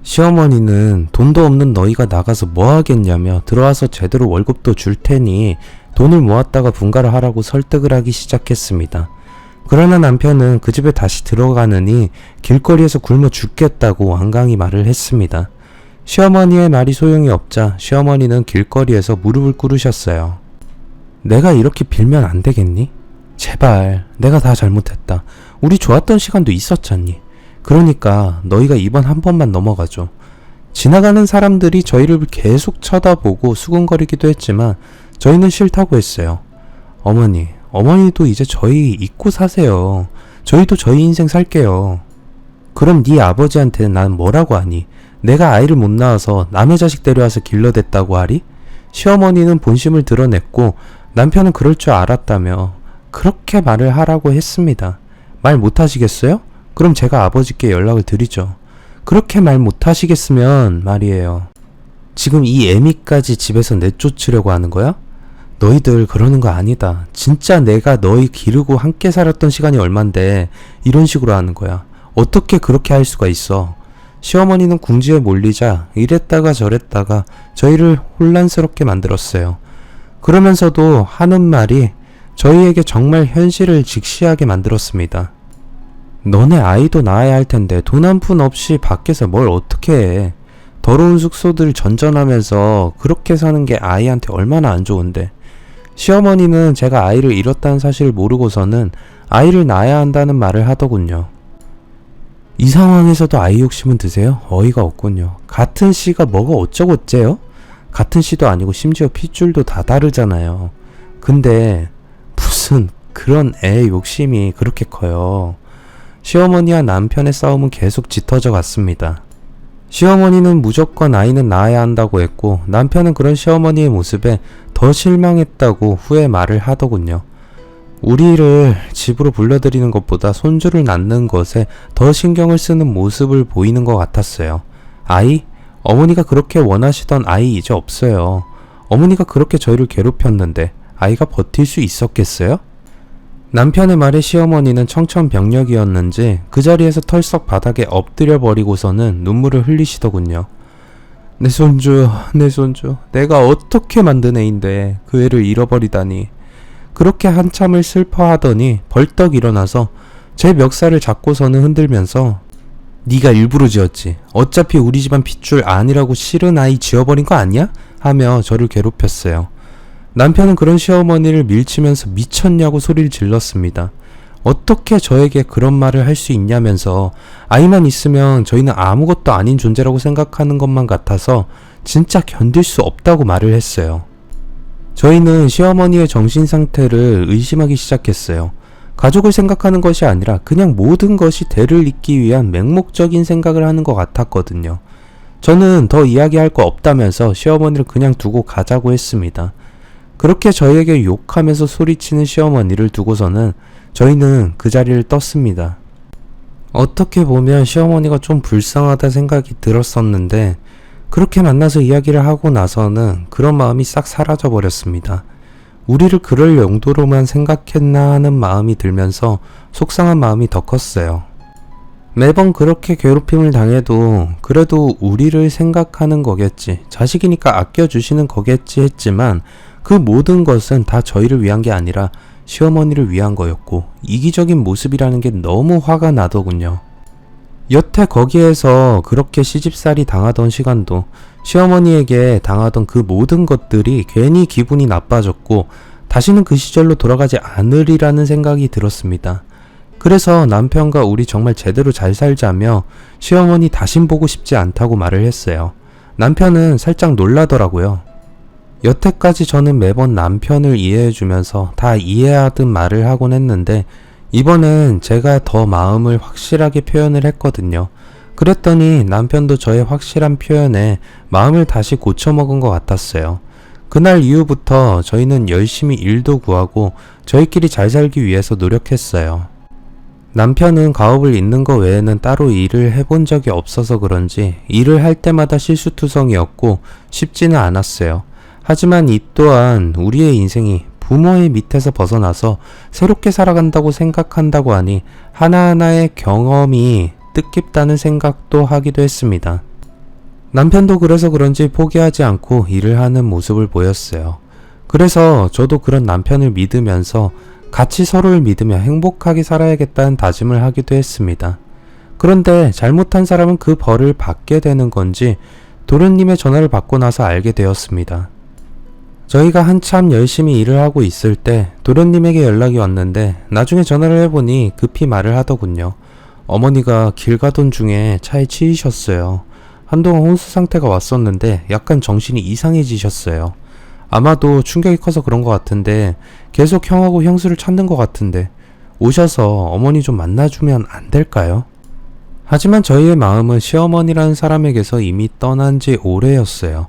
시어머니는 돈도 없는 너희가 나가서 뭐 하겠냐며 들어와서 제대로 월급도 줄 테니 돈을 모았다가 분가를 하라고 설득을 하기 시작했습니다. 그러나 남편은 그 집에 다시 들어가느니 길거리에서 굶어 죽겠다고 완강히 말을 했습니다. 시어머니의 말이 소용이 없자 시어머니는 길거리에서 무릎을 꿇으셨어요. 내가 이렇게 빌면 안 되겠니? 제발 내가 다 잘못했다. 우리 좋았던 시간도 있었잖니. 그러니까 너희가 이번 한 번만 넘어가줘. 지나가는 사람들이 저희를 계속 쳐다보고 수군거리기도 했지만 저희는 싫다고 했어요. 어머니도 이제 저희 잊고 사세요. 저희도 저희 인생 살게요. 그럼 네 아버지한테 난 뭐라고 하니? 내가 아이를 못 낳아서 남의 자식 데려와서 길러댔다고 하리? 시어머니는 본심을 드러냈고 남편은 그럴 줄 알았다며 그렇게 말을 하라고 했습니다. 말 못하시겠어요? 그럼 제가 아버지께 연락을 드리죠. 그렇게 말 못하시겠으면 말이에요. 지금 이 애미까지 집에서 내쫓으려고 하는 거야? 너희들 그러는 거 아니다. 진짜 내가 너희 기르고 함께 살았던 시간이 얼만데 이런 식으로 하는 거야. 어떻게 그렇게 할 수가 있어? 시어머니는 궁지에 몰리자 이랬다가 저랬다가 저희를 혼란스럽게 만들었어요. 그러면서도 하는 말이 저희에게 정말 현실을 직시하게 만들었습니다. 너네 아이도 낳아야 할 텐데 돈 한 푼 없이 밖에서 뭘 어떻게 해. 더러운 숙소들 전전하면서 그렇게 사는 게 아이한테 얼마나 안 좋은데. 시어머니는 제가 아이를 잃었다는 사실을 모르고서는 아이를 낳아야 한다는 말을 하더군요. 이 상황에서도 아이 욕심은 드세요? 어이가 없군요. 같은 씨가 뭐가 어쩌고 어째요? 같은 씨도 아니고 심지어 핏줄도 다 다르잖아요. 근데 무슨 그런 애 욕심이 그렇게 커요. 시어머니와 남편의 싸움은 계속 짙어져 갔습니다. 시어머니는 무조건 아이는 낳아야 한다고 했고 남편은 그런 시어머니의 모습에 더 실망했다고 후에 말을 하더군요. 우리를 집으로 불러들이는 것보다 손주를 낳는 것에 더 신경을 쓰는 모습을 보이는 것 같았어요. 아이? 어머니가 그렇게 원하시던 아이 이제 없어요. 어머니가 그렇게 저희를 괴롭혔는데 아이가 버틸 수 있었겠어요? 남편의 말에 시어머니는 청천벽력이었는지 그 자리에서 털썩 바닥에 엎드려 버리고서는 눈물을 흘리시더군요. 내 손주, 내가 어떻게 만든 애인데 그 애를 잃어버리다니. 그렇게 한참을 슬퍼하더니 벌떡 일어나서 제 멱살을 잡고서는 흔들면서 네가 일부러 지었지. 어차피 우리 집안 핏줄 아니라고 싫은 아이 지어버린 거 아니야? 하며 저를 괴롭혔어요. 남편은 그런 시어머니를 밀치면서 미쳤냐고 소리를 질렀습니다. 어떻게 저에게 그런 말을 할 수 있냐면서 아이만 있으면 저희는 아무것도 아닌 존재라고 생각하는 것만 같아서 진짜 견딜 수 없다고 말을 했어요. 저희는 시어머니의 정신 상태를 의심하기 시작했어요. 가족을 생각하는 것이 아니라 그냥 모든 것이 대를 잇기 위한 맹목적인 생각을 하는 것 같았거든요. 저는 더 이야기할 거 없다면서 시어머니를 그냥 두고 가자고 했습니다. 그렇게 저희에게 욕하면서 소리치는 시어머니를 두고서는 저희는 그 자리를 떴습니다. 어떻게 보면 시어머니가 좀 불쌍하다 생각이 들었었는데 그렇게 만나서 이야기를 하고 나서는 그런 마음이 싹 사라져 버렸습니다. 우리를 그럴 용도로만 생각했나 하는 마음이 들면서 속상한 마음이 더 컸어요. 매번 그렇게 괴롭힘을 당해도 그래도 우리를 생각하는 거겠지, 자식이니까 아껴주시는 거겠지 했지만 그 모든 것은 다 저희를 위한 게 아니라 시어머니를 위한 거였고 이기적인 모습이라는 게 너무 화가 나더군요. 여태 거기에서 그렇게 시집살이 당하던 시간도 시어머니에게 당하던 그 모든 것들이 괜히 기분이 나빠졌고 다시는 그 시절로 돌아가지 않으리라는 생각이 들었습니다. 그래서 남편과 우리 정말 제대로 잘 살자며 시어머니 다신 보고 싶지 않다고 말을 했어요. 남편은 살짝 놀라더라고요. 여태까지 저는 매번 남편을 이해해주면서 다 이해하듯 말을 하곤 했는데 이번엔 제가 더 마음을 확실하게 표현을 했거든요. 그랬더니 남편도 저의 확실한 표현에 마음을 다시 고쳐먹은 것 같았어요. 그날 이후부터 저희는 열심히 일도 구하고 저희끼리 잘 살기 위해서 노력했어요. 남편은 가업을 잇는 거 외에는 따로 일을 해본 적이 없어서 그런지 일을 할 때마다 실수투성이었고 쉽지는 않았어요. 하지만 이 또한 우리의 인생이 부모의 밑에서 벗어나서 새롭게 살아간다고 생각한다고 하니 하나하나의 경험이 뜻깊다는 생각도 하기도 했습니다. 남편도 그래서 그런지 포기하지 않고 일을 하는 모습을 보였어요. 그래서 저도 그런 남편을 믿으면서 같이 서로를 믿으며 행복하게 살아야겠다는 다짐을 하기도 했습니다. 그런데 잘못한 사람은 그 벌을 받게 되는 건지 도련님의 전화를 받고 나서 알게 되었습니다. 저희가 한참 열심히 일을 하고 있을 때 도련님에게 연락이 왔는데 나중에 전화를 해보니 급히 말을 하더군요. 어머니가 길 가던 중에 차에 치이셨어요. 한동안 혼수 상태가 왔었는데 약간 정신이 이상해지셨어요. 아마도 충격이 커서 그런 것 같은데 계속 형하고 형수를 찾는 것 같은데 오셔서 어머니 좀 만나주면 안 될까요? 하지만 저희의 마음은 시어머니라는 사람에게서 이미 떠난 지 오래였어요.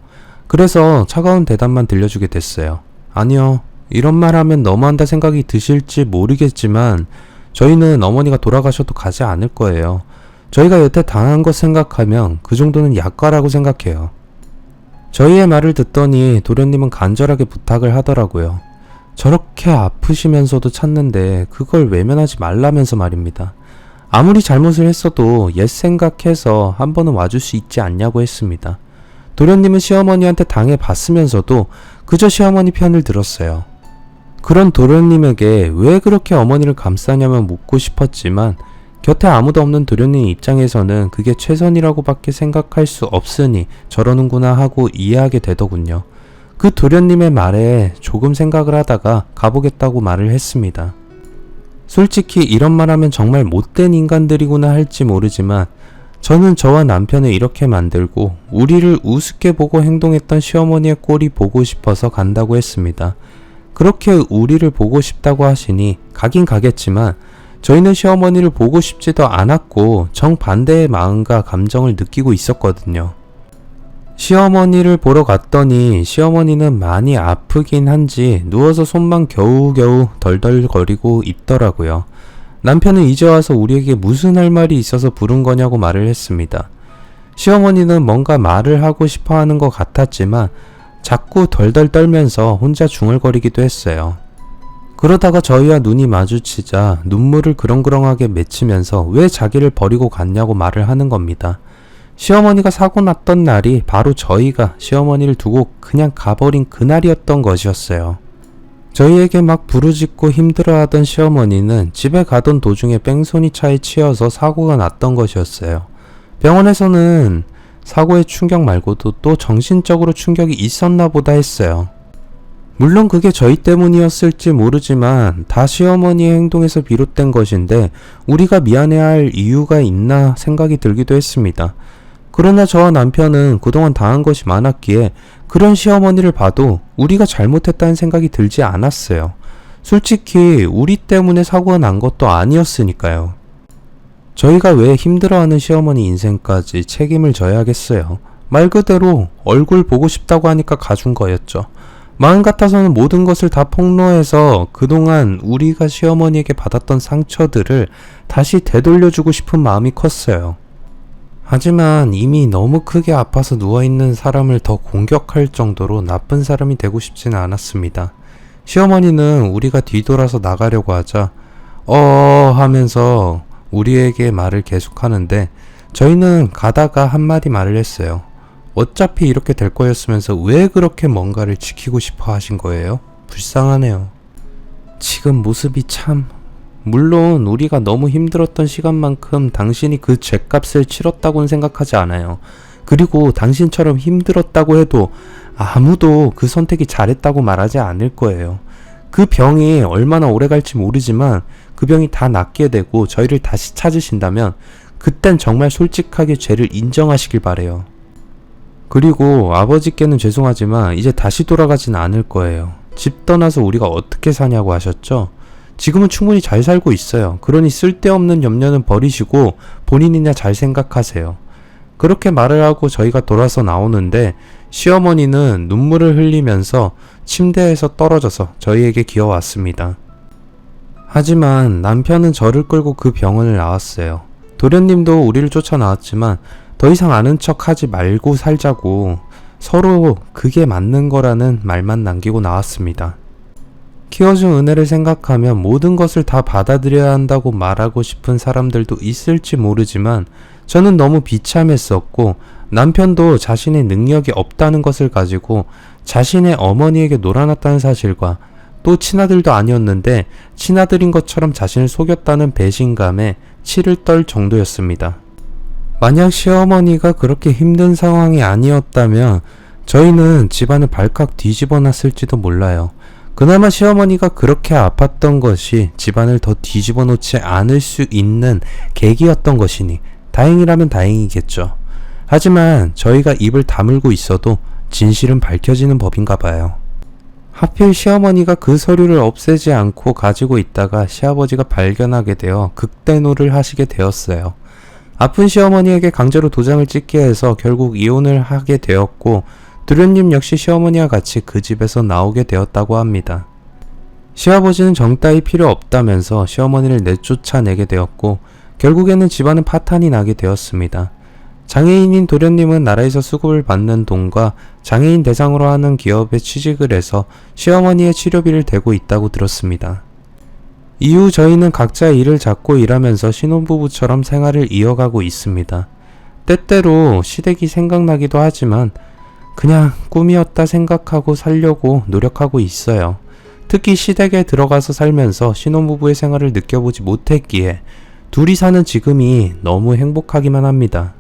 그래서 차가운 대답만 들려주게 됐어요. 아니요, 이런 말 하면 너무한다 생각이 드실지 모르겠지만 저희는 어머니가 돌아가셔도 가지 않을 거예요. 저희가 여태 당한 것 생각하면 그 정도는 약과라고 생각해요. 저희의 말을 듣더니 도련님은 간절하게 부탁을 하더라고요. 저렇게 아프시면서도 찾는데 그걸 외면하지 말라면서 말입니다. 아무리 잘못을 했어도 옛 생각해서 한 번은 와줄 수 있지 않냐고 했습니다. 도련님은 시어머니한테 당해봤으면서도 그저 시어머니 편을 들었어요. 그런 도련님에게 왜 그렇게 어머니를 감싸냐면 묻고 싶었지만 곁에 아무도 없는 도련님 입장에서는 그게 최선이라고밖에 생각할 수 없으니 저러는구나 하고 이해하게 되더군요. 그 도련님의 말에 조금 생각을 하다가 가보겠다고 말을 했습니다. 솔직히 이런 말 하면 정말 못된 인간들이구나 할지 모르지만 저는 저와 남편을 이렇게 만들고 우리를 우습게 보고 행동했던 시어머니의 꼴이 보고 싶어서 간다고 했습니다. 그렇게 우리를 보고 싶다고 하시니 가긴 가겠지만 저희는 시어머니를 보고 싶지도 않았고 정반대의 마음과 감정을 느끼고 있었거든요. 시어머니를 보러 갔더니 시어머니는 많이 아프긴 한지 누워서 손만 겨우겨우 덜덜거리고 있더라고요. 남편은 이제 와서 우리에게 무슨 할 말이 있어서 부른 거냐고 말을 했습니다. 시어머니는 뭔가 말을 하고 싶어 하는 것 같았지만 자꾸 덜덜 떨면서 혼자 중얼거리기도 했어요. 그러다가 저희와 눈이 마주치자 눈물을 그렁그렁하게 맺히면서 왜 자기를 버리고 갔냐고 말을 하는 겁니다. 시어머니가 사고 났던 날이 바로 저희가 시어머니를 두고 그냥 가버린 그날이었던 것이었어요. 저희에게 막 부르짖고 힘들어하던 시어머니는 집에 가던 도중에 뺑소니 차에 치여서 사고가 났던 것이었어요. 병원에서는 사고의 충격 말고도 또 정신적으로 충격이 있었나 보다 했어요. 물론 그게 저희 때문이었을지 모르지만 다 시어머니의 행동에서 비롯된 것인데 우리가 미안해할 이유가 있나 생각이 들기도 했습니다. 그러나 저와 남편은 그동안 당한 것이 많았기에 그런 시어머니를 봐도 우리가 잘못했다는 생각이 들지 않았어요. 솔직히 우리 때문에 사고가 난 것도 아니었으니까요. 저희가 왜 힘들어하는 시어머니 인생까지 책임을 져야겠어요. 말 그대로 얼굴 보고 싶다고 하니까 가준 거였죠. 마음 같아서는 모든 것을 다 폭로해서 그동안 우리가 시어머니에게 받았던 상처들을 다시 되돌려주고 싶은 마음이 컸어요. 하지만 이미 너무 크게 아파서 누워있는 사람을 더 공격할 정도로 나쁜 사람이 되고 싶지는 않았습니다. 시어머니는 우리가 뒤돌아서 나가려고 하자 하면서 우리에게 말을 계속하는데 저희는 가다가 한마디 말을 했어요. 어차피 이렇게 될 거였으면서 왜 그렇게 뭔가를 지키고 싶어 하신 거예요? 불쌍하네요. 지금 모습이 참... 물론 우리가 너무 힘들었던 시간만큼 당신이 그 죗값을 치렀다고는 생각하지 않아요. 그리고 당신처럼 힘들었다고 해도 아무도 그 선택이 잘했다고 말하지 않을 거예요. 그 병이 얼마나 오래 갈지 모르지만 그 병이 다 낫게 되고 저희를 다시 찾으신다면 그땐 정말 솔직하게 죄를 인정하시길 바래요. 그리고 아버지께는 죄송하지만 이제 다시 돌아가진 않을 거예요. 집 떠나서 우리가 어떻게 사냐고 하셨죠? 지금은 충분히 잘 살고 있어요. 그러니 쓸데없는 염려는 버리시고 본인이나 잘 생각하세요. 그렇게 말을 하고 저희가 돌아서 나오는데 시어머니는 눈물을 흘리면서 침대에서 떨어져서 저희에게 기어왔습니다. 하지만 남편은 저를 끌고 그 병원을 나왔어요. 도련님도 우리를 쫓아 나왔지만 더 이상 아는 척 하지 말고 살자고 서로 그게 맞는 거라는 말만 남기고 나왔습니다. 키워준 은혜를 생각하면 모든 것을 다 받아들여야 한다고 말하고 싶은 사람들도 있을지 모르지만 저는 너무 비참했었고 남편도 자신의 능력이 없다는 것을 가지고 자신의 어머니에게 놀아났다는 사실과 또 친아들도 아니었는데 친아들인 것처럼 자신을 속였다는 배신감에 치를 떨 정도였습니다. 만약 시어머니가 그렇게 힘든 상황이 아니었다면 저희는 집안을 발칵 뒤집어 놨을지도 몰라요. 그나마 시어머니가 그렇게 아팠던 것이 집안을 더 뒤집어 놓지 않을 수 있는 계기였던 것이니 다행이라면 다행이겠죠. 하지만 저희가 입을 다물고 있어도 진실은 밝혀지는 법인가 봐요. 하필 시어머니가 그 서류를 없애지 않고 가지고 있다가 시아버지가 발견하게 되어 극대노를 하시게 되었어요. 아픈 시어머니에게 강제로 도장을 찍게 해서 결국 이혼을 하게 되었고 도련님 역시 시어머니와 같이 그 집에서 나오게 되었다고 합니다. 시아버지는 정 따위 필요 없다면서 시어머니를 내쫓아내게 되었고 결국에는 집안은 파탄이 나게 되었습니다. 장애인인 도련님은 나라에서 수급을 받는 돈과 장애인 대상으로 하는 기업에 취직을 해서 시어머니의 치료비를 대고 있다고 들었습니다. 이후 저희는 각자 일을 잡고 일하면서 신혼부부처럼 생활을 이어가고 있습니다. 때때로 시댁이 생각나기도 하지만 그냥 꿈이었다 생각하고 살려고 노력하고 있어요. 특히 시댁에 들어가서 살면서 신혼부부의 생활을 느껴보지 못했기에 둘이 사는 지금이 너무 행복하기만 합니다.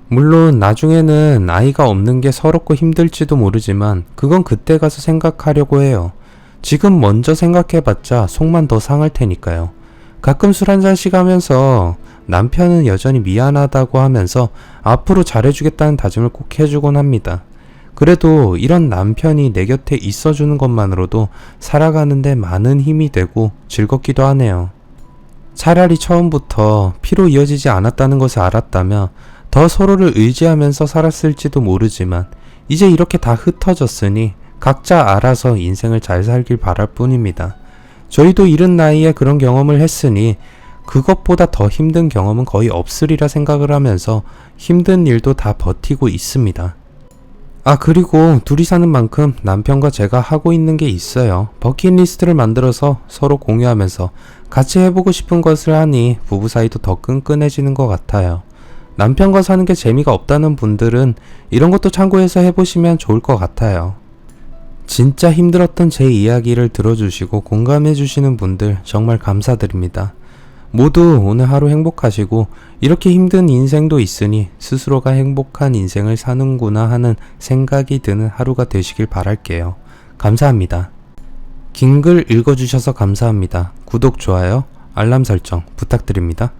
물론 나중에는 아이가 없는 게 서럽고 힘들지도 모르지만 그건 그때 가서 생각하려고 해요. 지금 먼저 생각해봤자 속만 더 상할 테니까요. 가끔 술 한잔씩 하면서 남편은 여전히 미안하다고 하면서 앞으로 잘해주겠다는 다짐을 꼭 해주곤 합니다. 그래도 이런 남편이 내 곁에 있어주는 것만으로도 살아가는데 많은 힘이 되고 즐겁기도 하네요. 차라리 처음부터 피로 이어지지 않았다는 것을 알았다면 더 서로를 의지하면서 살았을지도 모르지만 이제 이렇게 다 흩어졌으니 각자 알아서 인생을 잘 살길 바랄 뿐입니다. 저희도 이른 나이에 그런 경험을 했으니 그것보다 더 힘든 경험은 거의 없으리라 생각을 하면서 힘든 일도 다 버티고 있습니다. 그리고 둘이 사는 만큼 남편과 제가 하고 있는 게 있어요. 버킷리스트를 만들어서 서로 공유하면서 같이 해보고 싶은 것을 하니 부부 사이도 더 끈끈해지는 것 같아요. 남편과 사는 게 재미가 없다는 분들은 이런 것도 참고해서 해보시면 좋을 것 같아요. 진짜 힘들었던 제 이야기를 들어주시고 공감해주시는 분들 정말 감사드립니다. 모두 오늘 하루 행복하시고 이렇게 힘든 인생도 있으니 스스로가 행복한 인생을 사는구나 하는 생각이 드는 하루가 되시길 바랄게요. 감사합니다. 긴 글 읽어주셔서 감사합니다. 구독, 좋아요, 알람 설정 부탁드립니다.